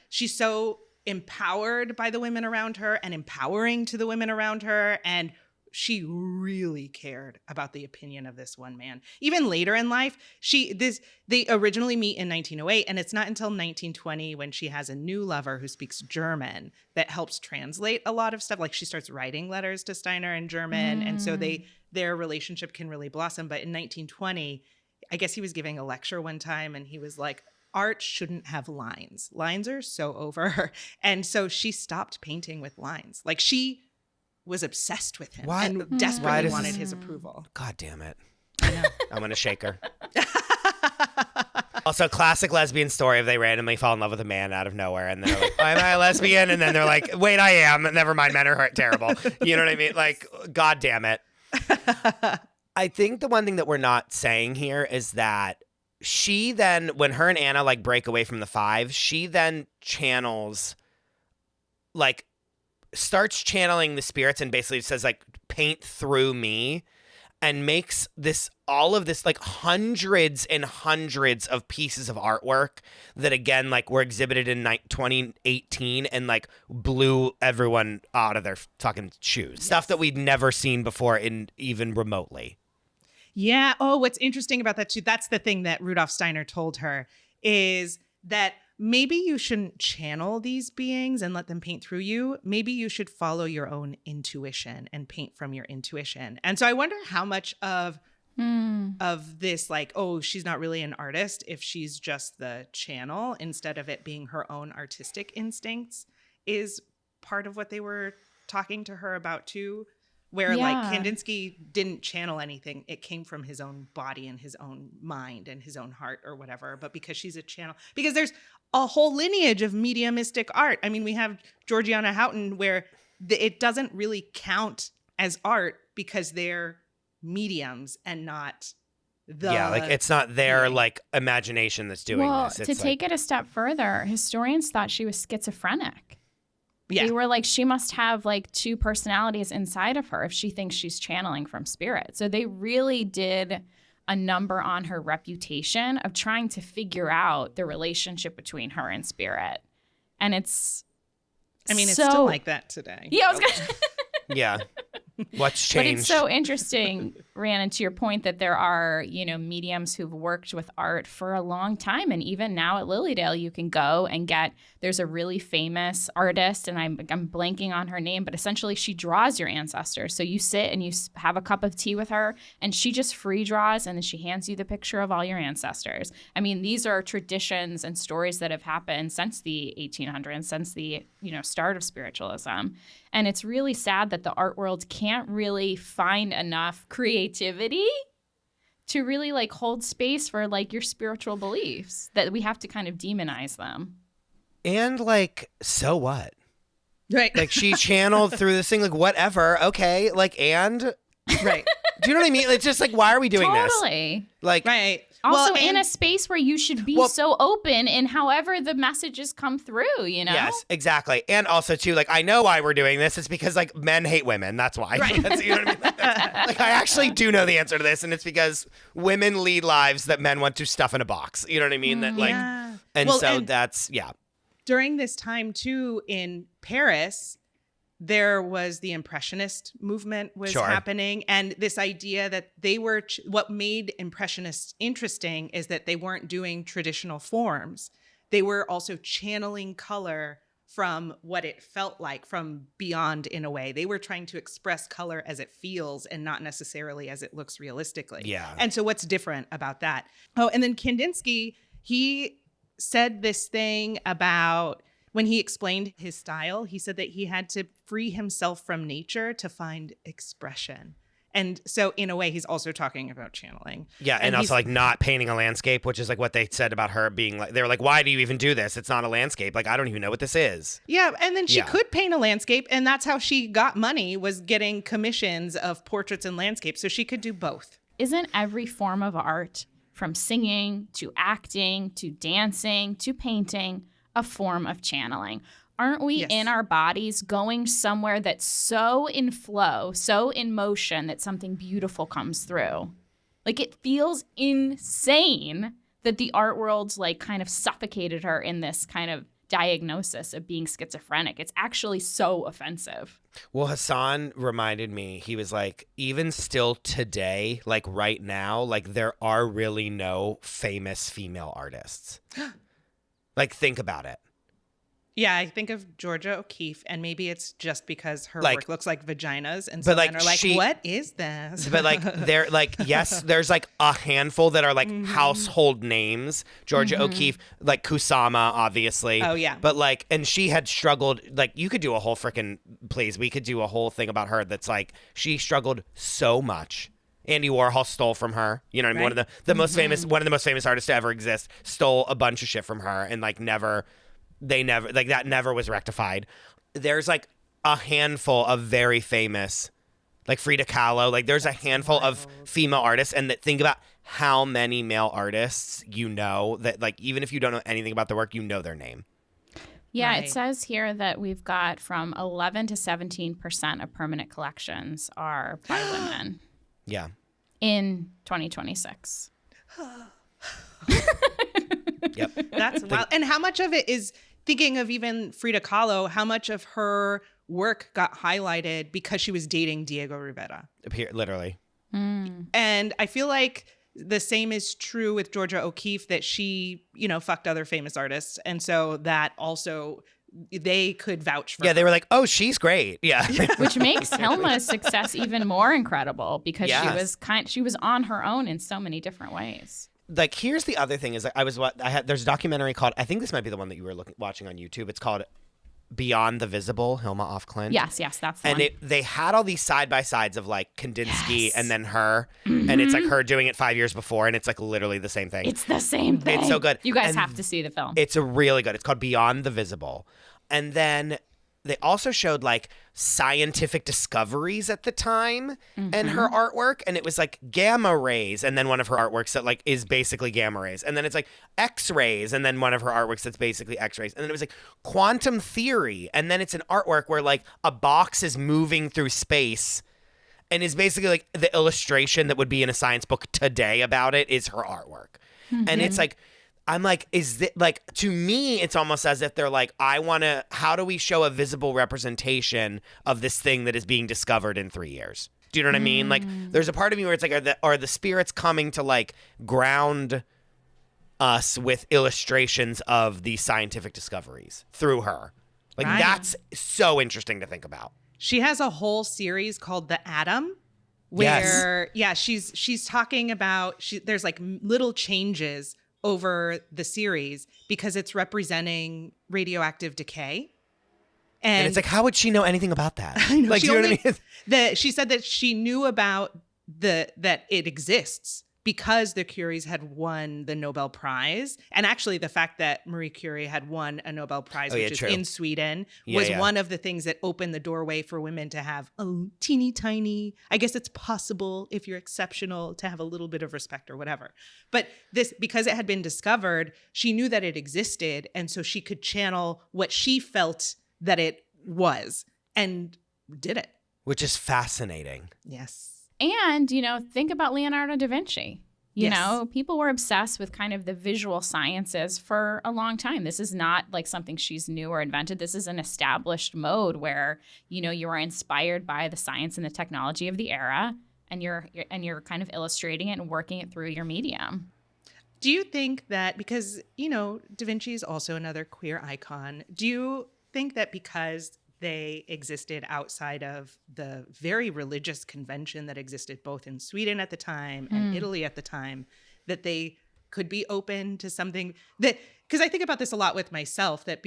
she's so empowered by the women around her and empowering to the women around her, and she really cared about the opinion of this one man. Even later in life, they originally meet in 1908, and it's not until 1920 when she has a new lover who speaks German that helps translate a lot of stuff. Like she starts writing letters to Steiner in German, and so their relationship can really blossom. But in 1920, I guess he was giving a lecture one time, and he was like, art shouldn't have lines. Lines are so over. And so she stopped painting with lines. Like she was obsessed with him and desperately wanted his approval. God damn it. I know. I'm going to shake her. Also, classic lesbian story of they randomly fall in love with a man out of nowhere, and they're like, am I a lesbian? And then they're like, wait, I am. Never mind, men are terrible. You know what I mean? Like, God damn it. I think the one thing that we're not saying here is that she then, when her and Anna like break away from the 5, she then channels, like starts channeling the spirits and basically says like, paint through me. and makes all of this, like hundreds and hundreds of pieces of artwork that, again, like were exhibited in 2018 and like blew everyone out of their fucking shoes. Yes. Stuff that we'd never seen before in even remotely. Yeah. Oh, what's interesting about that too, that's the thing that Rudolf Steiner told her, is that maybe you shouldn't channel these beings and let them paint through you. Maybe you should follow your own intuition and paint from your intuition. And so I wonder how much of this, like, oh, she's not really an artist if she's just the channel instead of it being her own artistic instincts, is part of what they were talking to her about too. Where like Kandinsky didn't channel anything. It came from his own body and his own mind and his own heart or whatever. But because she's a channel, because there's a whole lineage of mediumistic art. I mean, we have Georgiana Houghton where it doesn't really count as art because they're mediums and not the... Yeah, like it's not their like imagination that's doing this. Well, to take it a step further, historians thought she was schizophrenic. Yeah. They were like, she must have like two personalities inside of her if she thinks she's channeling from spirit. So they really did a number on her reputation of trying to figure out the relationship between her and spirit. And it's still like that today. Yeah, I was gonna Yeah. What's changed? But it's so interesting, Rhiannon, to your point that there are, mediums who've worked with art for a long time. And even now at Lilydale, you can go and there's a really famous artist, and I'm blanking on her name, but essentially she draws your ancestors. So you sit and you have a cup of tea with her, and she just free draws, and then she hands you the picture of all your ancestors. I mean, these are traditions and stories that have happened since the 1800s, since the, start of spiritualism. And it's really sad that the art world can't really find enough creativity to really like hold space for like your spiritual beliefs, that we have to kind of demonize them. And like, so what? Right. Like she channeled through this thing, like whatever. Okay. Like, and right. Do you know what I mean? It's just like, why are we doing this? Totally. Like, right. Also, in a space where you should be so open in however the messages come through, Yes, exactly. And also, too, like, I know why we're doing this. It's because, like, men hate women. That's why. Right. You know what I mean? Like, I actually do know the answer to this, and it's because women lead lives that men want to stuff in a box. You know what I mean? That, like, yeah. And that's, yeah. During this time, too, in Paris, there was the Impressionist movement was happening. And this idea that they were, what made Impressionists interesting is that they weren't doing traditional forms. They were also channeling color from what it felt like, from beyond in a way. They were trying to express color as it feels and not necessarily as it looks realistically. Yeah. And so what's different about that? Oh, and then Kandinsky, he said this thing about, when he explained his style, he said that he had to free himself from nature to find expression. And so in a way, he's also talking about channeling. Yeah, and also like not painting a landscape, which is like what they said about her being like, they were like, why do you even do this? It's not a landscape. Like, I don't even know what this is. Yeah, and then she could paint a landscape, and that's how she got money, was getting commissions of portraits and landscapes. So she could do both. Isn't every form of art, from singing to acting to dancing to painting, a form of channeling? Aren't we in our bodies going somewhere that's so in flow, so in motion that something beautiful comes through? Like, it feels insane that the art world's like kind of suffocated her in this kind of diagnosis of being schizophrenic. It's actually so offensive. Well, Hassan reminded me, he was like, even still today, like right now, like there are really no famous female artists. Like, think about it. Yeah, I think of Georgia O'Keeffe, and maybe it's just because her like, work looks like vaginas, and so men are like, what is this? But like, they're like, yes, there's like a handful that are like household names. Georgia O'Keeffe, like Kusama, obviously. Oh, yeah. But like, and she had struggled, like, you could do a whole freaking, please, we could do a whole thing about her that's like, she struggled so much. Andy Warhol stole from her. You know what I mean? One of the most famous, one of the most famous artists to ever exist, stole a bunch of shit from her, and like that never was rectified. There's like a handful of very famous, like Frida Kahlo. Like there's a handful of female artists, and think about how many male artists that like even if you don't know anything about their work, you know their name. Yeah, Right. It says here that we've got from 11 to 17% of permanent collections are by women. Yeah. in 2026. Yep. That's wild. And how much of it is, thinking of even Frida Kahlo, how much of her work got highlighted because she was dating Diego Rivera? Literally. And I feel like the same is true with Georgia O'Keeffe, that she, fucked other famous artists. And so that also, they could vouch for Yeah, her. they were like, oh, she's great. Yeah. Which makes Hilma's success even more incredible because Yes. she was on her own in so many different ways. Like, here's the other thing is there's a documentary called, I think this might be the one that you were watching on YouTube. It's called Beyond the Visible, Hilma af Klint. Yes, that's the and one. they had all these side by sides of like Kandinsky and then her, and it's like her doing it 5 years before, and it's like literally the same thing. It's the same thing. It's so good. You guys And have to see the film. It's a really good. It's called Beyond the Visible, and then they also showed like scientific discoveries at the time and her artwork, and it was like gamma rays, and then one of her artworks that like is basically gamma rays, and then it's like X-rays, and then one of her artworks that's basically X-rays, and then it was like quantum theory, and then it's an artwork where like a box is moving through space and is basically like the illustration that would be in a science book today about it is her artwork. And it's like, I'm like, is it like, to me, it's almost as if they're like, how do we show a visible representation of this thing that is being discovered in 3 years? Do you know what I mean? Like, there's a part of me where it's like, are the spirits coming to like ground us with illustrations of these scientific discoveries through her? Like, Right. that's so interesting to think about. She has a whole series called The Atom, where she's talking about there's like little changes over the series because it's representing radioactive decay. And it's like, how would she know anything about that? I know, Like, do you know what I mean? she said that she knew about that it exists because the Curies had won the Nobel Prize. And actually the fact that Marie Curie had won a Nobel Prize, which is true. in Sweden, Yeah, was yeah. one of the things that opened the doorway for women to have a teeny tiny, I guess it's possible if you're exceptional to have a little bit of respect or whatever. But this, because it had been discovered, she knew that it existed. And so she could channel what she felt that it was and did it. Which is fascinating. Yes. And, think about Leonardo da Vinci. You Yes. know, people were obsessed with kind of the visual sciences for a long time. This is not like something she's new or invented. This is an established mode where, you are inspired by the science and the technology of the era, and you're kind of illustrating it and working it through your medium. Do you think that because, Da Vinci is also another queer icon, do you think that because they existed outside of the very religious convention that existed both in Sweden at the time and Italy at the time, that they could be open to something that, because I think about this a lot with myself, that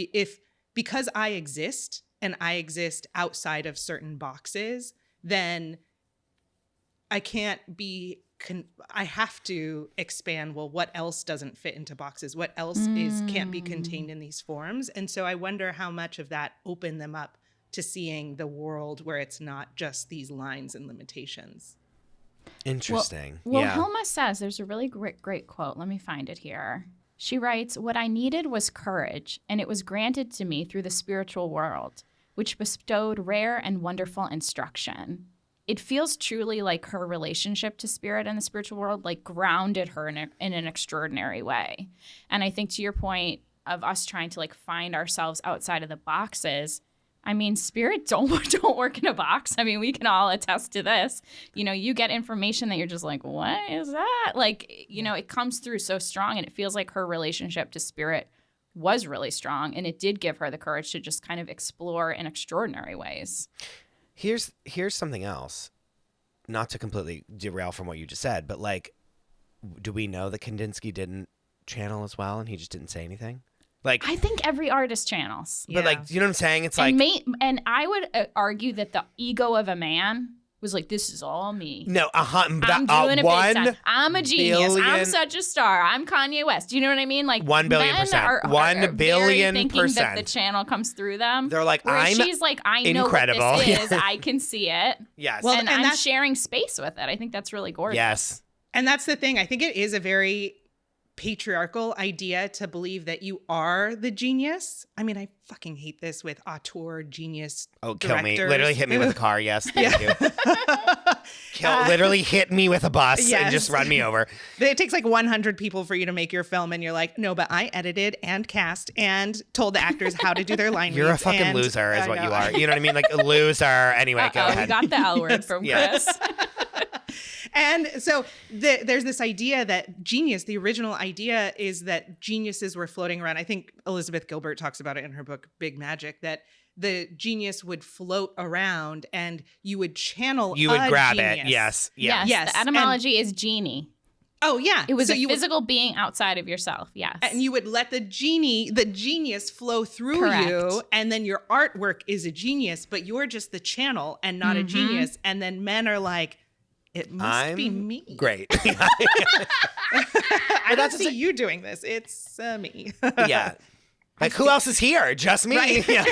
because I exist and I exist outside of certain boxes, then I can't be, I have to expand. Well, what else doesn't fit into boxes? What else can't be contained in these forms? And so I wonder how much of that opened them up to seeing the world where it's not just these lines and limitations. Interesting. Well, yeah. Hilma says, there's a really great quote. Let me find it here. She writes, "What I needed was courage, and it was granted to me through the spiritual world, which bestowed rare and wonderful instruction." It feels truly like her relationship to spirit and the spiritual world like grounded her in an extraordinary way. And I think to your point of us trying to like find ourselves outside of the boxes, I mean, spirit don't work in a box. I mean, we can all attest to this. You get information that you're just like, what is that? Like, it comes through so strong, and it feels like her relationship to spirit was really strong, and it did give her the courage to just kind of explore in extraordinary ways. Here's something else, not to completely derail from what you just said, but like, do we know that Kandinsky didn't channel as well and he just didn't say anything? Like, I think every artist channels. but like, you know what I'm saying? It's like, And I would argue that the ego of a man was like, this is all me. no, I'm doing it big time. I'm a genius. I'm billion- such a star. I'm Kanye West. Do you know what I mean? Like 1 billion men percent. are 1 very billion thinking percent. that the channel comes through them. They're like, Whereas I'm she's like, I know incredible. what this is. I can see it. Yes. Well, and and I'm that's- sharing space with it. I think that's really gorgeous. Yes. And that's the thing. I think it is a very patriarchal idea to believe that you are the genius. I mean, I fucking hate this with auteur, genius, Oh, kill directors. me. Literally hit me with a car. Yes, thank you. Literally hit me with a bus and just run me over. It takes like 100 people for you to make your film, and you're like, no, but I edited and cast and told the actors how to do their line You're a reads, fucking and loser is I what know. you are. You know what I mean? Like a loser. Anyway, go ahead. We got the L word from Chris. And so there's this idea that genius, the original idea is that geniuses were floating around. I think Elizabeth Gilbert talks about it in her book, Big Magic, that the genius would float around and you would channel You would grab genius. it. Yes. Yes. The etymology is genie. Oh, yeah. It was So a physical being outside of yourself. Yes. And you would let the genius flow through Correct. you. And then your artwork is a genius, but you're just the channel and not a genius. And then men are like, it must be me. Great. I don't see you doing this. It's me. Yeah. Like, who else is here? Just me? Right. Yeah.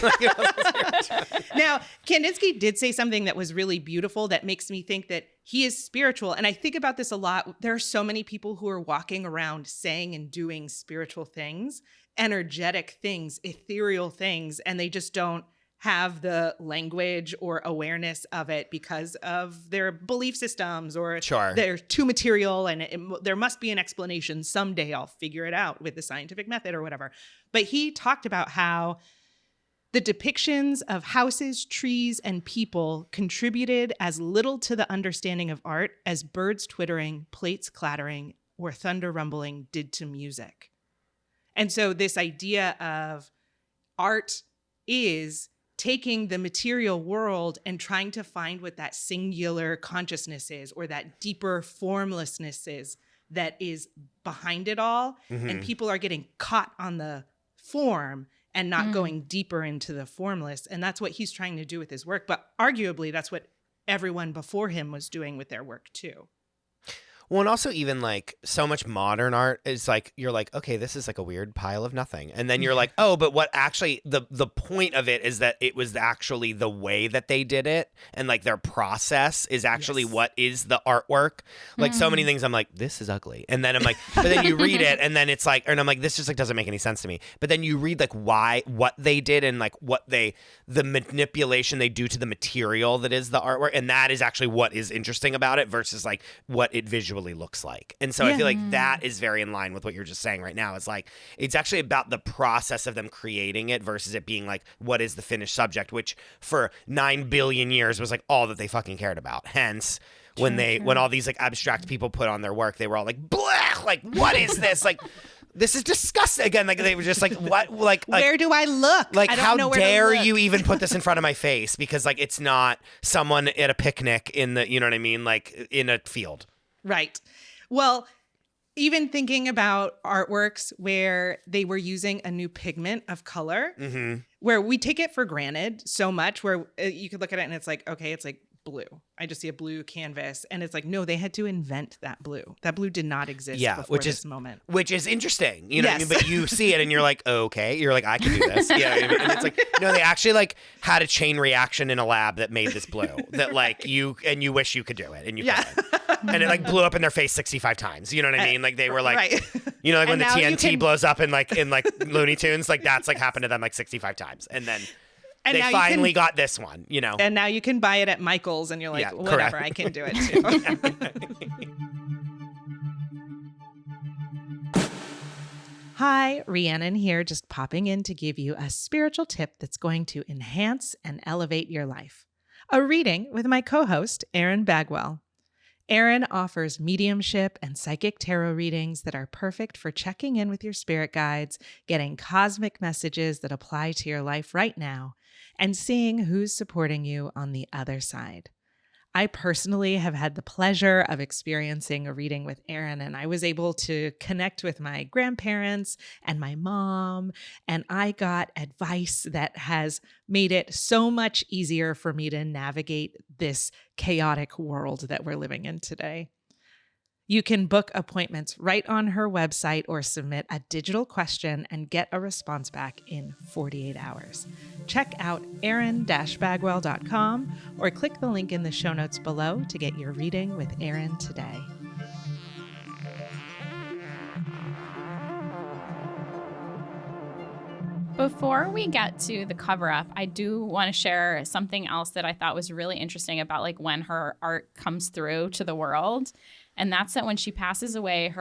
Now, Kandinsky did say something that was really beautiful that makes me think that he is spiritual. And I think about this a lot. There are so many people who are walking around saying and doing spiritual things, energetic things, ethereal things, and they just don't have the language or awareness of it because of their belief systems, or Sure. they're too material and there must be an explanation. Someday I'll figure it out with the scientific method or whatever. But he talked about how the depictions of houses, trees, and people contributed as little to the understanding of art as birds twittering, plates clattering, or thunder rumbling did to music. And so this idea of art is taking the material world and trying to find what that singular consciousness is, or that deeper formlessness is that is behind it all. Mm-hmm. And people are getting caught on the form and not going deeper into the formless. And that's what he's trying to do with his work. But arguably, that's what everyone before him was doing with their work too. Well, and also even like so much modern art is like, you're like, okay, this is like a weird pile of nothing. And then you're like, oh, but what actually the point of it is that it was actually the way that they did it. And like their process is actually what is the artwork. Like so many things I'm like, this is ugly. And then I'm like, but then you read it and then it's like, and I'm like, this just like doesn't make any sense to me. But then you read like what they did and like the manipulation they do to the material that is the artwork. And that is actually what is interesting about it versus like what it visually looks like. And so I feel like that is very in line with what you're just saying right now. It's like, it's actually about the process of them creating it versus it being like, what is the finished subject, which for 9 billion years was like all that they fucking cared about. Hence, when all these like abstract people put on their work, they were all like, blech, like, what is this? Like, this is disgusting. Again, like they were just like, what? Like where do I look? Like, I don't how know where dare to look. you even put this in front of my face? Because like it's not someone at a picnic in the, you know what I mean? Like in a field. Right. Well, even thinking about artworks where they were using a new pigment of color, where we take it for granted so much, where you could look at it and it's like, okay, it's like blue. I just see a blue canvas. And it's like, no, they had to invent that blue. That blue did not exist before this moment. Which is interesting. You know what I mean? But you see it and you're like, okay. You're like, I can do this. Yeah. You know what I mean? And it's like, no, they actually like had a chain reaction in a lab that made this blue that like you wish you could do it and you couldn't. And it like blew up in their face 65 times. You know what I mean? Like they were like, you know, like when the TNT blows up in like Looney Tunes, like that's like happened to them like 65 times. And then they finally got this one, you know. And now you can buy it at Michael's and you're like, whatever, I can do it too. Hi, Rhiannon here, just popping in to give you a spiritual tip that's going to enhance and elevate your life. A reading with my co-host, Erin Bagwell. Erin offers mediumship and psychic tarot readings that are perfect for checking in with your spirit guides, getting cosmic messages that apply to your life right now, and seeing who's supporting you on the other side. I personally have had the pleasure of experiencing a reading with Erin, and I was able to connect with my grandparents and my mom, and I got advice that has made it so much easier for me to navigate this chaotic world that we're living in today. You can book appointments right on her website or submit a digital question and get a response back in 48 hours. Check out erin-bagwell.com or click the link in the show notes below to get your reading with Erin today. Before we get to the cover up, I do want to share something else that I thought was really interesting about like when her art comes through to the world. And that's that when she passes away,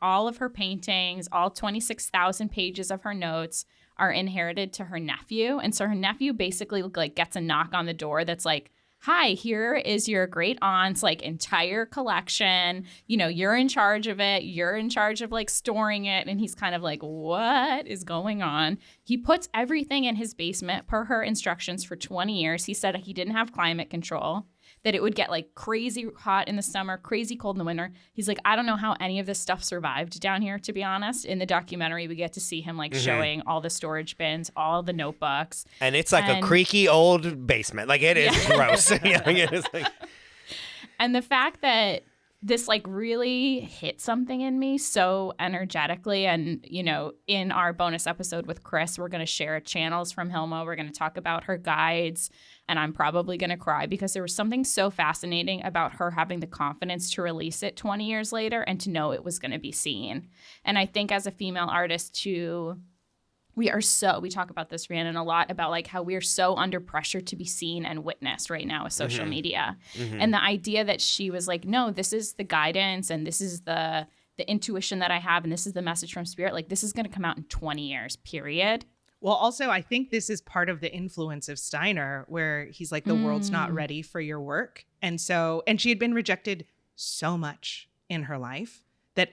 all of her paintings, all 26,000 pages of her notes are inherited to her nephew. And so her nephew basically like gets a knock on the door that's like, hi, here is your great aunt's like entire collection. You know, you're in charge of it. You're in charge of like storing it. And he's kind of like, what is going on? He puts everything in his basement per her instructions for 20 years. He said he didn't have climate control, that it would get like crazy hot in the summer, crazy cold in the winter. He's like, I don't know how any of this stuff survived down here, to be honest. In the documentary, we get to see him like showing all the storage bins, all the notebooks. And it's like a creaky old basement. Like it is gross. It is like... And the fact that this like really hit something in me so energetically. And, you know, in our bonus episode with Chris, we're going to share channels from Hilma. We're going to talk about her guides. And I'm probably going to cry because there was something so fascinating about her having the confidence to release it 20 years later and to know it was going to be seen. And I think as a female artist too, we talk about this, Rhiannon, a lot about like how we are so under pressure to be seen and witnessed right now with social media. And the idea that she was like, no, this is the guidance and this is the intuition that I have and this is the message from spirit. Like this is going to come out in 20 years, period. Well, also, I think this is part of the influence of Steiner, where he's like, the world's not ready for your work. And she had been rejected so much in her life that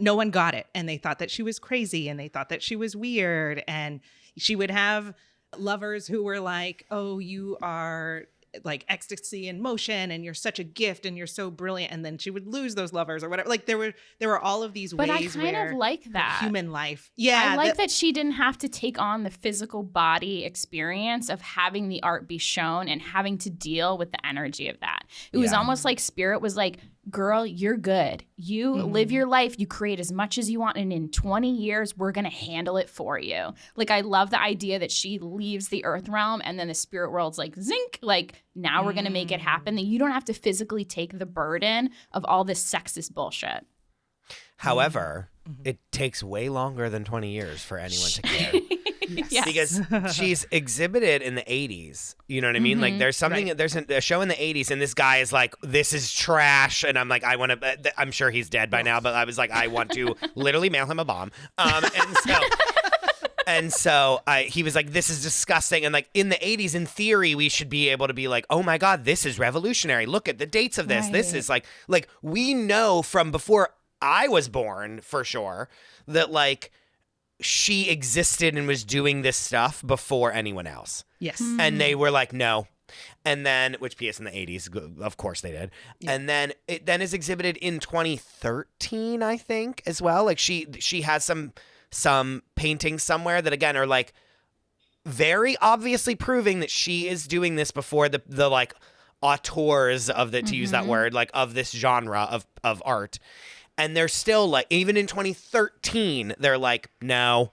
no one got it. And they thought that she was crazy and they thought that she was weird. And she would have lovers who were like, oh, you are like ecstasy in motion and you're such a gift and you're so brilliant. And then she would lose those lovers or whatever. Like there were all of these ways But I kind of like that. Human life. Yeah. I like that she didn't have to take on the physical body experience of having the art be shown and having to deal with the energy of that. It was almost like spirit was like, girl, you're good. You live your life. You create as much as you want. And in 20 years, we're going to handle it for you. Like, I love the idea that she leaves the earth realm and then the spirit world's like, zink, like, now we're going to make it happen. That you don't have to physically take the burden of all this sexist bullshit. However, it takes way longer than 20 years for anyone to care. Yes. Because she's exhibited in the 80s. You know what I mean? Like there's something, there's a show in the 80s and this guy is like, this is trash. And I'm like, I'm sure he's dead by now, but I was like, I want to literally mail him a bomb. And so he was like, this is disgusting. And like in the 80s, in theory, we should be able to be like, oh my God, this is revolutionary. Look at the dates of this. Right. This is like we know from before I was born for sure that like she existed and was doing this stuff before anyone else. Yes. And they were like, no. And then, which PS in the 80s, of course they did. Yeah. And then it then is exhibited in 2013, I think, as well. Like she has some paintings somewhere that again are like very obviously proving that she is doing this before the like auteurs of the, to use that word, like of this genre of art. And they're still like, even in 2013, they're like, no.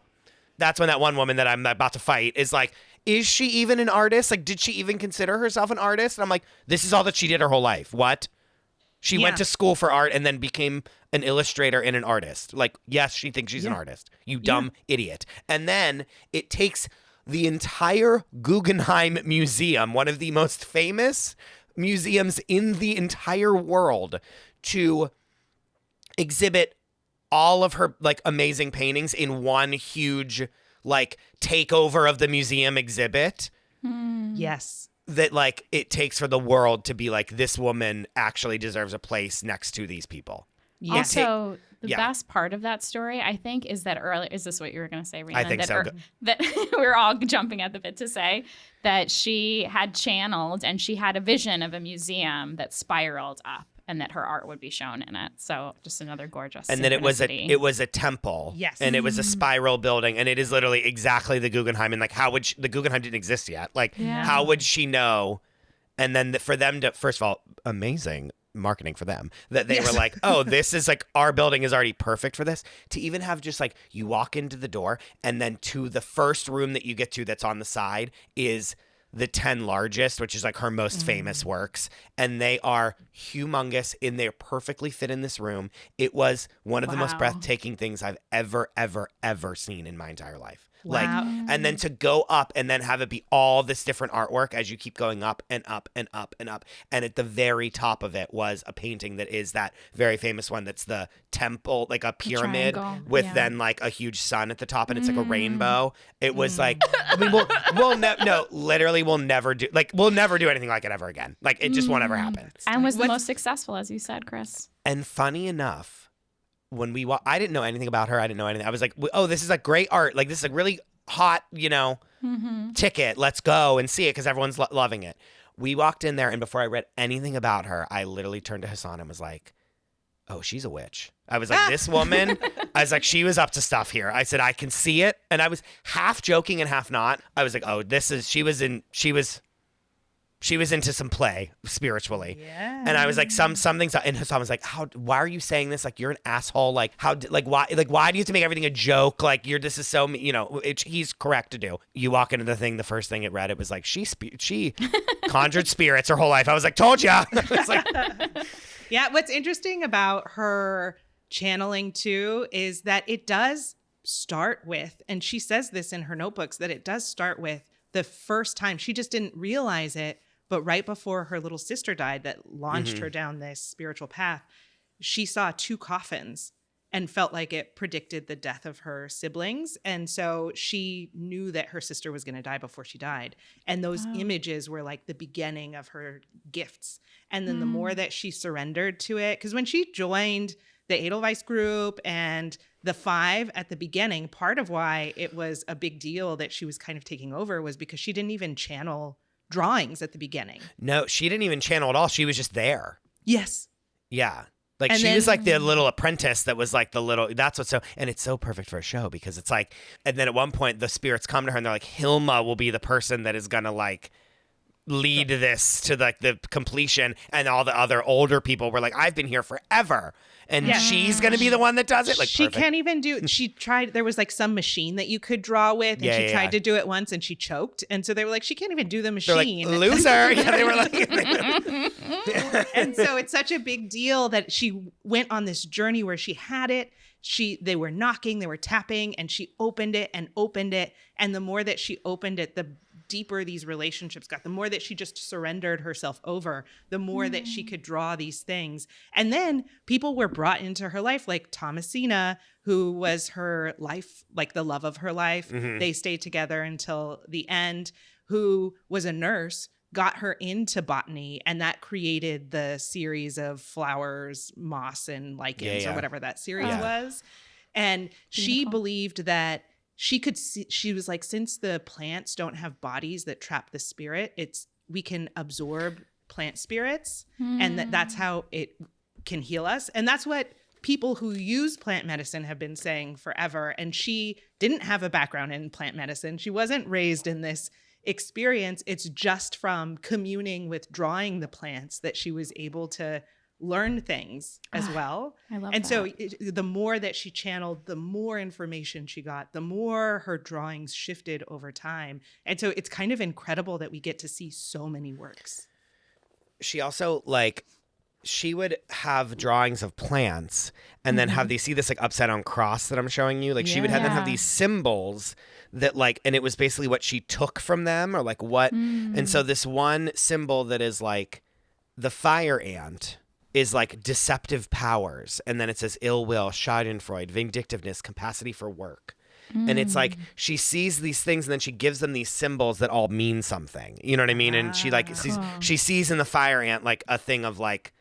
That's when that one woman that I'm about to fight is like, is she even an artist? Like, did she even consider herself an artist? And I'm like, this is all that she did her whole life. What? She went to school for art and then became an illustrator and an artist. Like, yes, she thinks she's an artist. You dumb idiot. And then it takes the entire Guggenheim Museum, one of the most famous museums in the entire world, to exhibit all of her like amazing paintings in one huge like takeover of the museum exhibit. Yes. That like it takes for the world to be like, this woman actually deserves a place next to these people. Yes. Also, the best part of that story, I think, is that is this what you were going to say, Rhiannon? I think so. That we're all jumping at the bit to say that she had channeled and she had a vision of a museum that spiraled up and that her art would be shown in it. So just another gorgeous and then it was a temple. Yes. And it was a spiral building. And it is literally exactly the Guggenheim. And like, how would the Guggenheim didn't exist yet. Like, how would she know? And then for them to, first of all, amazing marketing for them, that they were like, oh, this is like, our building is already perfect for this. To even have just like, you walk into the door and then to the first room that you get to that's on the side is the 10 largest, which is like her most famous works. And they are humongous and they're perfectly fit in this room. It was one of the most breathtaking things I've ever seen in my entire life. Like, Wow. and then to go up and then have it be all this different artwork as you keep going up and up and up and up. And at the very top of it was a painting that is that very famous one that's the temple, like a pyramid triangle, with then like a huge sun at the top, and it's like a rainbow. It was like, I mean, literally we'll never do anything like it ever again. Like, it just won't ever happen. And was the most successful, as you said, Chris. And funny enough, when we I didn't know anything about her. I didn't know anything. I was like, oh, this is like great art. Like, this is like really hot, ticket. Let's go and see it because everyone's loving it. We walked in there, and before I read anything about her, I literally turned to Hassan and was like, oh, she's a witch. I was like, this woman, I was like, she was up to stuff here. I said, I can see it. And I was half joking and half not. I was like, oh, she was into some play spiritually. Yeah. And I was like, some things, and Hassan was like, why are you saying this? Like, you're an asshole. Like, why do you have to make everything a joke? Like, this is so, he's correct to do. You walk into the thing, the first thing it read, it was like, she conjured spirits her whole life. I was like, told ya. I was like, yeah. What's interesting about her channeling too is that it does start with, and she says this in her notebooks, that it does start with the first time. She just didn't realize it. But right before her little sister died that launched her down this spiritual path, she saw 2 coffins and felt like it predicted the death of her siblings. And so she knew that her sister was going to die before she died. And those images were like the beginning of her gifts. And then the more that she surrendered to it, because when she joined the Edelweiss group and the 5 at the beginning, part of why it was a big deal that she was kind of taking over was because she didn't even channel drawings at the beginning. No, she didn't even channel at all. She was just there. Yes. Yeah. Like, she was like the little apprentice that was like and it's so perfect for a show because it's like, and then at one point the spirits come to her and they're like, Hilma will be the person that is going to like lead this to like the completion. And all the other older people were like, I've been here forever. And she's going to be the one that does it. Like, she perfect. Can't even do, she tried, there was like some machine that you could draw with, and she tried to do it once and she choked. And so they were like, she can't even do the machine. They're like, loser. Yeah, they were like. And so it's such a big deal that she went on this journey where she had it. They were knocking, they were tapping, and she opened it and opened it. And the more that she opened it, the deeper these relationships got. The more that she just surrendered herself over, the more that she could draw these things. And then people were brought into her life, like Thomasina, who was her life, like the love of her life. They stayed together until the end, who was a nurse, got her into botany, and that created the series of flowers, moss, and lichens, or whatever that series was. And she believed that she could see, she was like, since the plants don't have bodies that trap the spirit, we can absorb plant spirits, and that's how it can heal us. And that's what people who use plant medicine have been saying forever. And she didn't have a background in plant medicine. She wasn't raised in this experience. It's just from communing with drawing the plants that she was able to learn things as well. I love and that. so the more that she channeled, the more information she got, the more her drawings shifted over time. And so it's kind of incredible that we get to see so many works. She also, like, she would have drawings of plants and then have these, see this like upside down cross that I'm showing you? Like, she would then have these symbols that like, and it was basically what she took from them, or like what. And so this one symbol that is like the fire ant is like deceptive powers. And then it says ill will, schadenfreude, vindictiveness, capacity for work. And it's like she sees these things and then she gives them these symbols that all mean something. You know what I mean? And she like she sees in the fire ant like a thing of like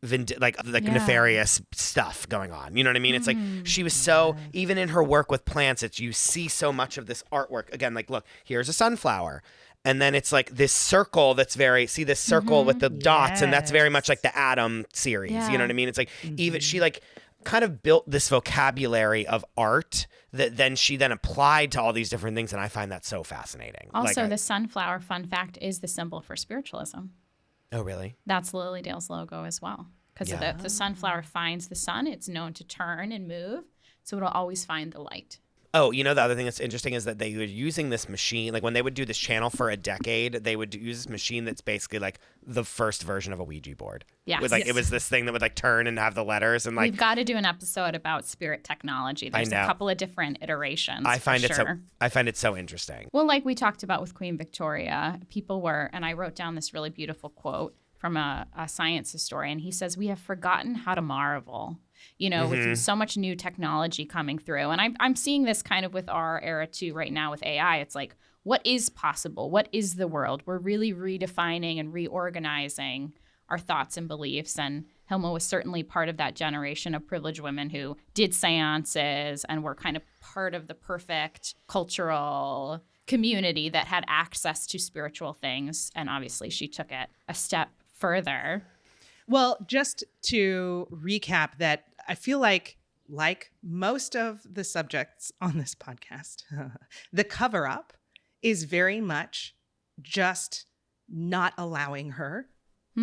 nefarious stuff going on. You know what I mean? It's like she was so, even in her work with plants, it's, you see so much of this artwork. Again, like, look, here's a sunflower. And then it's like this circle that's very, see this circle with the dots, and that's very much like the Atom series. You know what I mean? It's like even she like kind of built this vocabulary of art that then she then applied to all these different things. And I find that so fascinating. Also, the sunflower, fun fact, is the symbol for spiritualism. Oh, really? That's Lily Dale's logo as well. Because if the sunflower finds the sun, it's known to turn and move. So it'll always find the light. Oh, the other thing that's interesting is that they were using this machine. Like when they would do this channel for a decade, they would use this machine that's basically like the first version of a Ouija board. Yes. With it was this thing that would like turn and have the letters and like. We've got to do an episode about spirit technology. There's a couple of different iterations. I find it so interesting. Well, like we talked about with Queen Victoria, people were, and I wrote down this really beautiful quote from a science historian. He says, "We have forgotten how to marvel." With so much new technology coming through. And I'm seeing this kind of with our era too right now with AI. It's like, what is possible? What is the world? We're really redefining and reorganizing our thoughts and beliefs. And Hilma was certainly part of that generation of privileged women who did seances and were kind of part of the perfect cultural community that had access to spiritual things. And obviously she took it a step further. Well, just to recap that, I feel like most of the subjects on this podcast, the cover-up is very much just not allowing her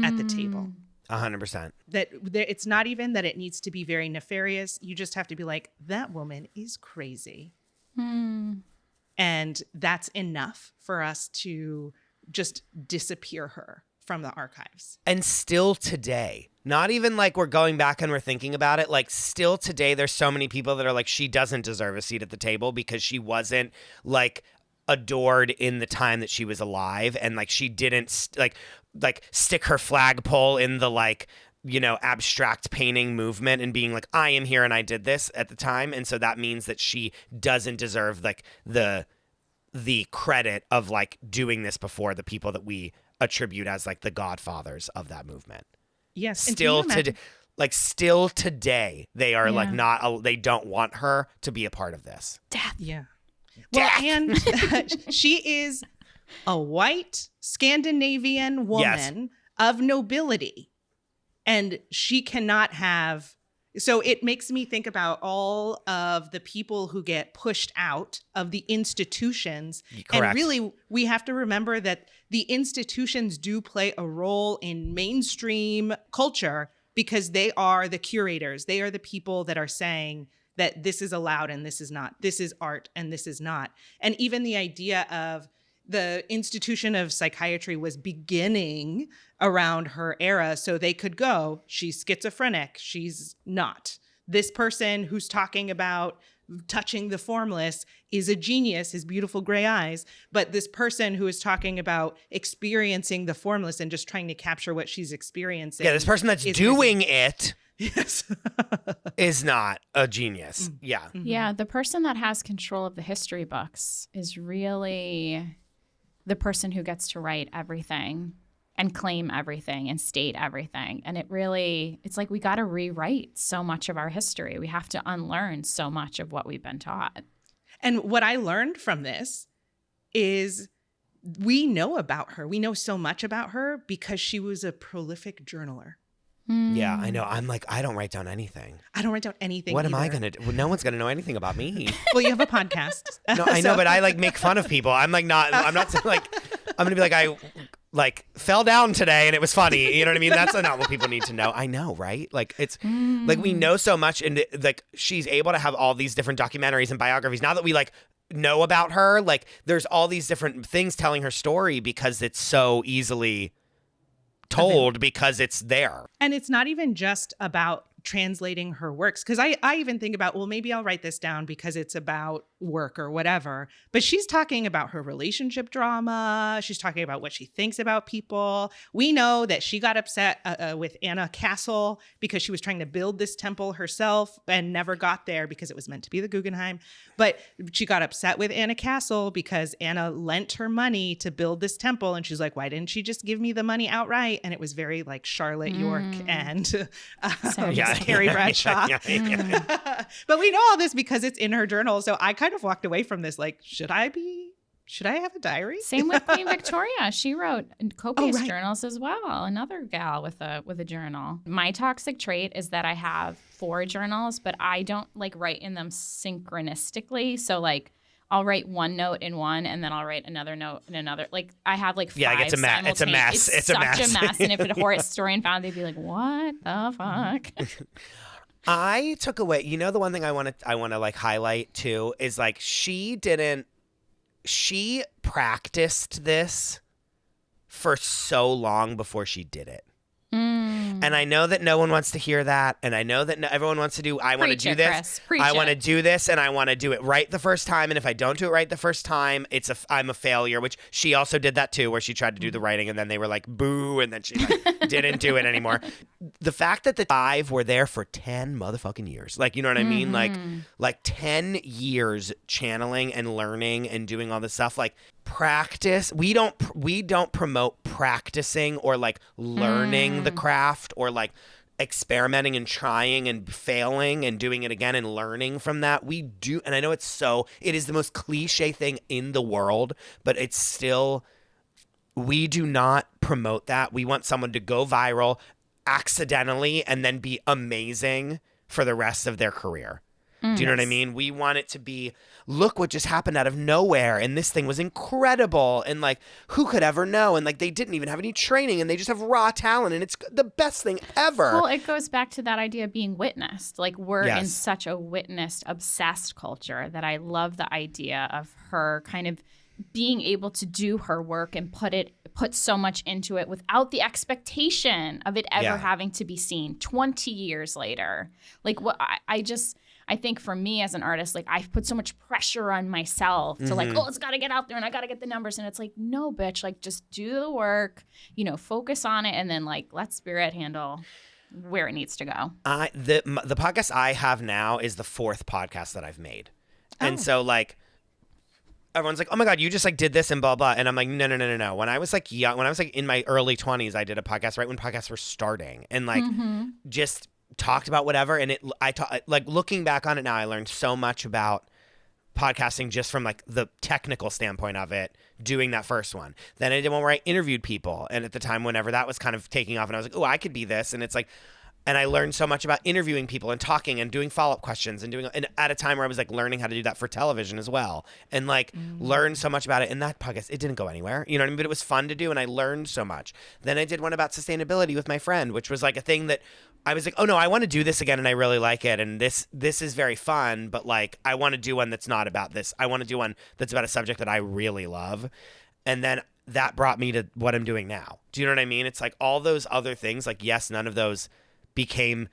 at the table. 100%. That it's not even that it needs to be very nefarious. You just have to be like, that woman is crazy. And that's enough for us to just disappear her from the archives. And still today, not even like we're going back and we're thinking about it, like still today, there's so many people that are like, she doesn't deserve a seat at the table because she wasn't like adored in the time that she was alive. And like, she didn't like stick her flagpole in the like, abstract painting movement and being like, I am here and I did this at the time. And so that means that she doesn't deserve like the credit of like doing this before the people that we attribute as like the godfathers of that movement. Yes. Still today, they are like not, they don't want her to be a part of this. Death. Yeah. Well, and she is a white Scandinavian woman of nobility, and she cannot have. So it makes me think about all of the people who get pushed out of the institutions. Correct. And really, we have to remember that the institutions do play a role in mainstream culture because they are the curators. They are the people that are saying that this is allowed and this is not. This is art and this is not. And even the idea of the institution of psychiatry was beginning around her era, so they could go, she's schizophrenic, she's not. This person who's talking about touching the formless is a genius, his beautiful gray eyes, but this person who is talking about experiencing the formless and just trying to capture what she's experiencing. Yeah, this person that's doing it yes. is not a genius. Yeah. Mm-hmm. Yeah, the person that has control of the history books is really the person who gets to write everything and claim everything and state everything. And it's like we got to rewrite so much of our history. We have to unlearn so much of what we've been taught. And what I learned from this is we know about her. We know so much about her because she was a prolific journaler. Yeah, I know. I'm like, I don't write down anything. I don't write down anything. What am I either. going to do? Well, no one's going to know anything about me. Well, you have a podcast. No, I know, but I like make fun of people. I'm not saying like, I'm going to be like, I like fell down today and it was funny. You know what I mean? That's not what people need to know. I know, right? Like it's like we know so much, and like she's able to have all these different documentaries and biographies. Now that we like know about her, like there's all these different things telling her story because it's so easily told because it's there. And it's not even just about translating her works, because I even think about, well, maybe I'll write this down because it's about work or whatever, but she's talking about her relationship drama. She's talking about what she thinks about people. We know that she got upset with Anna Castle because she was trying to build this temple herself and never got there because it was meant to be the Guggenheim. But she got upset with Anna Castle because Anna lent her money to build this temple, and she's like, why didn't she just give me the money outright? And it was very like Charlotte York and Carrie Bradshaw. But we know all this because it's in her journal. So I kind of walked away from this like, should I have a diary? Same with Queen Victoria. She wrote copious journals as well. Another gal with a journal. My toxic trait is that I have 4 journals, but I don't like write in them synchronistically. So like I'll write one note in one, and then I'll write another note in another. Like I have like 5 it's a mess. It's a mess. It's such a mess. And if a historian found, they'd be like, "What the fuck?" I took away, the one thing I want to like highlight too is like she practiced this for so long before she did it. And I know that no one wants to hear that. And I know that everyone wants to do, I want to do this. I want to do this and I want to do it right the first time. And if I don't do it right the first time, I'm a failure, which she also did that too, where she tried to do the writing and then they were like, boo. And then she like, didn't do it anymore. The fact that the 5 were there for 10 motherfucking years, like, you know what I mean? Like 10 years channeling and learning and doing all this stuff, like practice. We don't promote practicing or like learning the craft or like experimenting and trying and failing and doing it again and learning from that. We do. And I know it is the most cliche thing in the world, but it's still, we do not promote that. We want someone to go viral accidentally and then be amazing for the rest of their career. Do you know what I mean? We want it to be, look what just happened out of nowhere. And this thing was incredible. And like, who could ever know? And like, they didn't even have any training and they just have raw talent. And it's the best thing ever. Well, it goes back to that idea of being witnessed. Like we're in such a witnessed, obsessed culture that I love the idea of her kind of being able to do her work and put so much into it without the expectation of it ever having to be seen 20 years later. Like what I think for me as an artist, like I've put so much pressure on myself to like, oh, it's got to get out there and I got to get the numbers. And it's like, no, bitch, like just do the work, focus on it. And then like, let spirit handle where it needs to go. The podcast I have now is the 4th podcast that I've made. And so like, everyone's like, oh my God, you just like did this and blah, blah. And I'm like, no. When I was like young, when I was like in my early 20s, I did a podcast right when podcasts were starting and like just talked about whatever. And like looking back on it now, I learned so much about podcasting just from like the technical standpoint of it, doing that first one. Then I did one where I interviewed people. And at the time, whenever that was kind of taking off and I was like, oh, I could be this. And it's like, and I learned so much about interviewing people and talking and doing follow-up questions and at a time where I was like learning how to do that for television as well. And like learned so much about it. And that podcast, it didn't go anywhere, you know what I mean? But it was fun to do and I learned so much. Then I did one about sustainability with my friend, which was like a thing that I was like, oh no, I want to do this again and I really like it. And this is very fun, but like I want to do one that's not about this. I want to do one that's about a subject that I really love. And then that brought me to what I'm doing now. Do you know what I mean? It's like all those other things, like yes, none of those became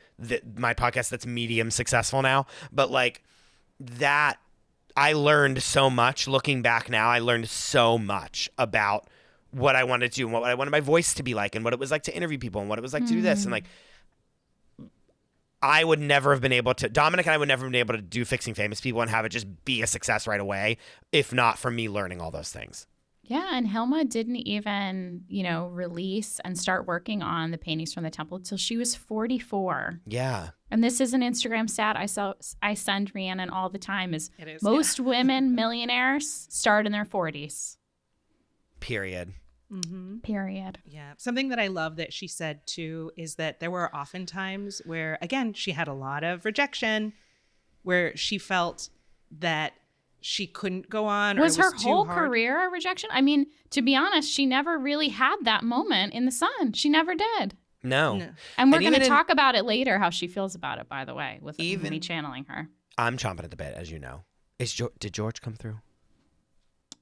my podcast that's medium successful now. But like that, I learned so much looking back now. I learned so much about what I wanted to do and what I wanted my voice to be like and what it was like to interview people and what it was like to do this. And like, I would never have been able to, Dominic and I would never have been able to do Fixing Famous People and have it just be a success right away, if not for me learning all those things. Yeah, and Hilma didn't even, release and start working on the paintings from the temple until she was 44. Yeah. And this is an Instagram stat I send Rhiannon all the time is most women millionaires start in their 40s. Period. Mm-hmm. Period. Yeah. Something that I love that she said too is that there were often times where, again, she had a lot of rejection, where she felt that she couldn't go on. Was or her whole career a rejection? I mean, to be honest, she never really had that moment in the sun. She never did. No. And we're going to talk about it later, how she feels about it, by the way, with me channeling her. I'm chomping at the bit, as you know. Did George come through?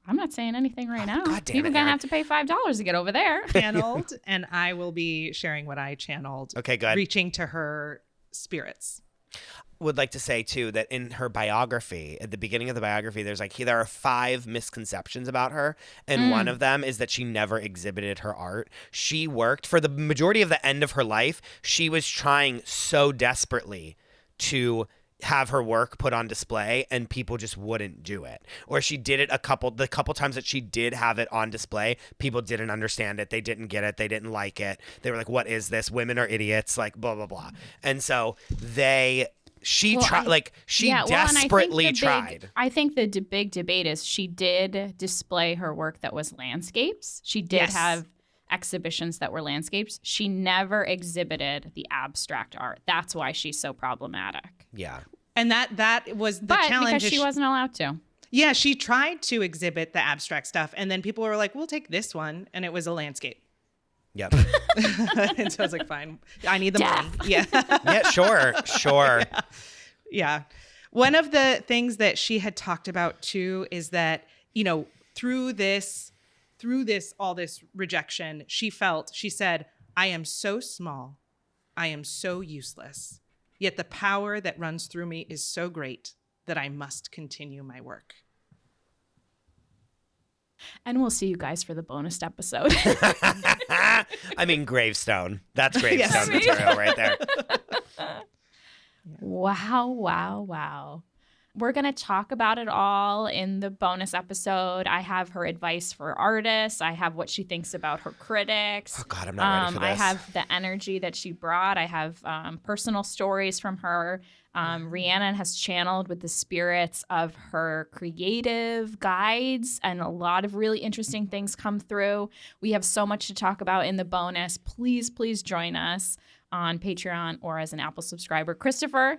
I'm not saying anything right now. God damn People it, going to Erin. have to pay $5 to get over there. Channeled, and I will be sharing what I channeled. Okay, good. Reaching to her spirits. Would like to say too that in her biography, at the beginning of the biography, there are 5 misconceptions about her, and one of them is that she never exhibited her art. She worked for the majority of the end of her life. She was trying so desperately to have her work put on display, and people just wouldn't do it. Or she did it the couple times that she did have it on display, people didn't understand it, they didn't get it, they didn't like it. They were like, "What is this? Women are idiots!" Like blah blah blah. And so she desperately tried. I think the big debate is she did display her work that was landscapes. She did have exhibitions that were landscapes. She never exhibited the abstract art. That's why she's so problematic. Yeah. And that was the challenge. Because she wasn't allowed to. Yeah, she tried to exhibit the abstract stuff, and then people were like, we'll take this one, and it was a landscape. Yep. And so I was like, fine, I need the Death. money. Yeah. Yeah, sure. Yeah. One of the things that she had talked about too is that, through all this rejection, she said, I am so small. I am so useless. Yet the power that runs through me is so great that I must continue my work. And we'll see you guys for the bonus episode. I mean, gravestone. That's gravestone material right there. Wow. We're going to talk about it all in the bonus episode. I have her advice for artists. I have what she thinks about her critics. Oh, God, I'm not ready for this. I have the energy that she brought. I have personal stories from her. Rhiannon has channeled with the spirits of her creative guides, and a lot of really interesting things come through. We have so much to talk about in the bonus. Please join us on Patreon or as an Apple subscriber. Christopher,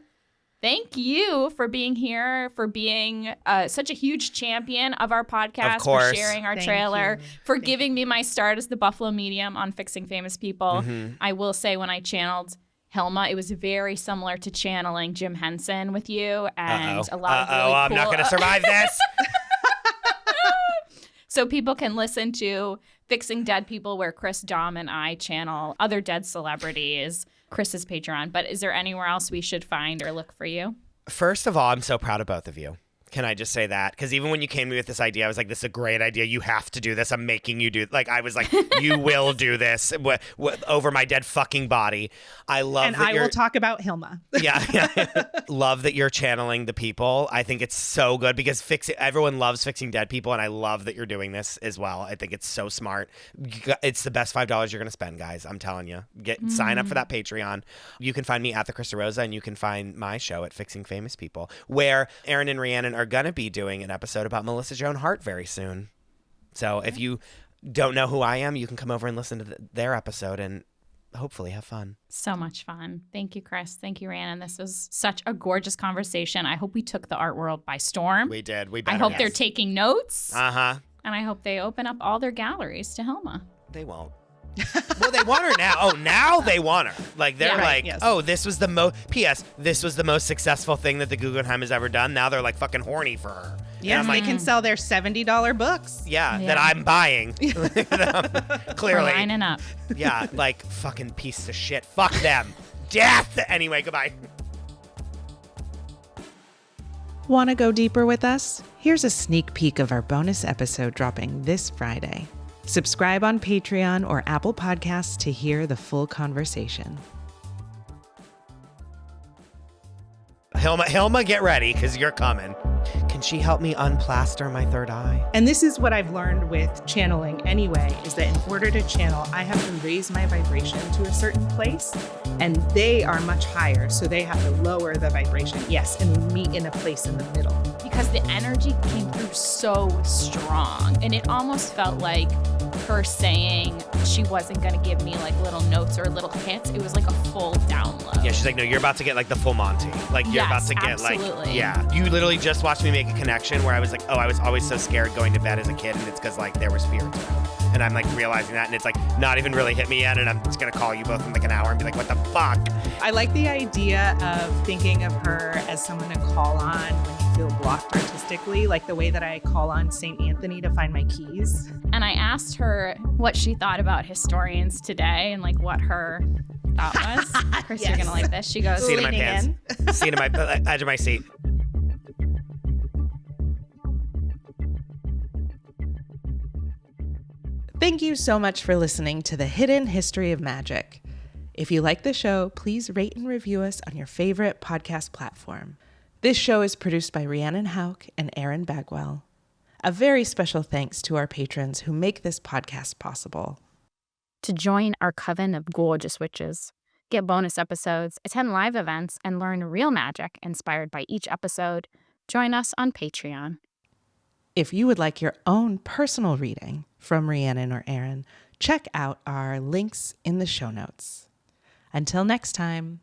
thank you for being here, for being such a huge champion of our podcast, for sharing our trailer, for giving me my start as the Buffalo medium on Fixing Famous People. Mm-hmm. I will say, when I channeled Hilma, it was very similar to channeling Jim Henson with you, and a lot of really cool... I'm not going to survive this. So people can listen to Fixing Dead People, where Chris, Dom, and I channel other dead celebrities. Chris's Patreon. But is there anywhere else we should find or look for you? First of all, I'm so proud of both of you. Can I just say that? Because even when you came to me with this idea, I was like, this is a great idea. You have to do this. I'm making you do it. Like, I was like, you will do this over my dead fucking body. I love and that I will talk about Hilma. Yeah. Love that you're channeling the people. I think it's so good because everyone loves Fixing Dead People, and I love that you're doing this as well. I think it's so smart. It's the best $5 you're going to spend, guys. I'm telling you. Sign up for that Patreon. You can find me at the DeRosa, and you can find my show at Fixing Famous People, where Erin and Rhiannon are going to be doing an episode about Melissa Joan Hart very soon. So if you don't know who I am, you can come over and listen to their episode and hopefully have fun. So much fun. Thank you, Chris. Thank you, Rhiannon. This was such a gorgeous conversation. I hope we took the art world by storm. We did. I hope they're taking notes. Uh-huh. And I hope they open up all their galleries to Hilma. They won't. Well, they want her now. Oh, now they want her. Like, they're oh, this was the this was the most successful thing that the Guggenheim has ever done. Now they're like fucking horny for her. Yeah, they can sell their $70 books. Yeah, that I'm buying. Clearly. We're lining up. Yeah, like fucking piece of shit. Fuck them. Death. Anyway, goodbye. Want to go deeper with us? Here's a sneak peek of our bonus episode dropping this Friday. Subscribe on Patreon or Apple Podcasts to hear the full conversation. Hilma, get ready, because you're coming. Can she help me unplaster my third eye? And this is what I've learned with channeling anyway, is that in order to channel, I have to raise my vibration to a certain place, and they are much higher, so they have to lower the vibration. Yes, and we meet in a place in the middle. Because the energy came through so strong, and it almost felt like her saying she wasn't going to give me like little notes or little hits. It was like a full download. Yeah, she's like, no, you're about to get like the full Monty. Like, you're about to get absolutely. You literally just watched me make a connection where I was like, oh, I was always so scared going to bed as a kid, and it's because like there were spirits around. And I'm like realizing that, and it's like not even really hit me yet, and I'm just going to call you both in like an hour and be like, what the fuck? I like the idea of thinking of her as someone to call on when you feel blocked artistically, like the way that I call on St. Anthony to find my keys. And I asked her what she thought about historians today and like what her thought was. Chris, you're going to like this. She goes, seat in my pants. Seat in my edge of my seat. Thank you so much for listening to the Hidden History of Magic. If you like the show, please rate and review us on your favorite podcast platform. This show is produced by Rhiannon Houch and Erin Bagwell. A very special thanks to our patrons who make this podcast possible. To join our coven of gorgeous witches, get bonus episodes, attend live events, and learn real magic inspired by each episode, join us on Patreon. If you would like your own personal reading from Rhiannon or Erin, check out our links in the show notes. Until next time.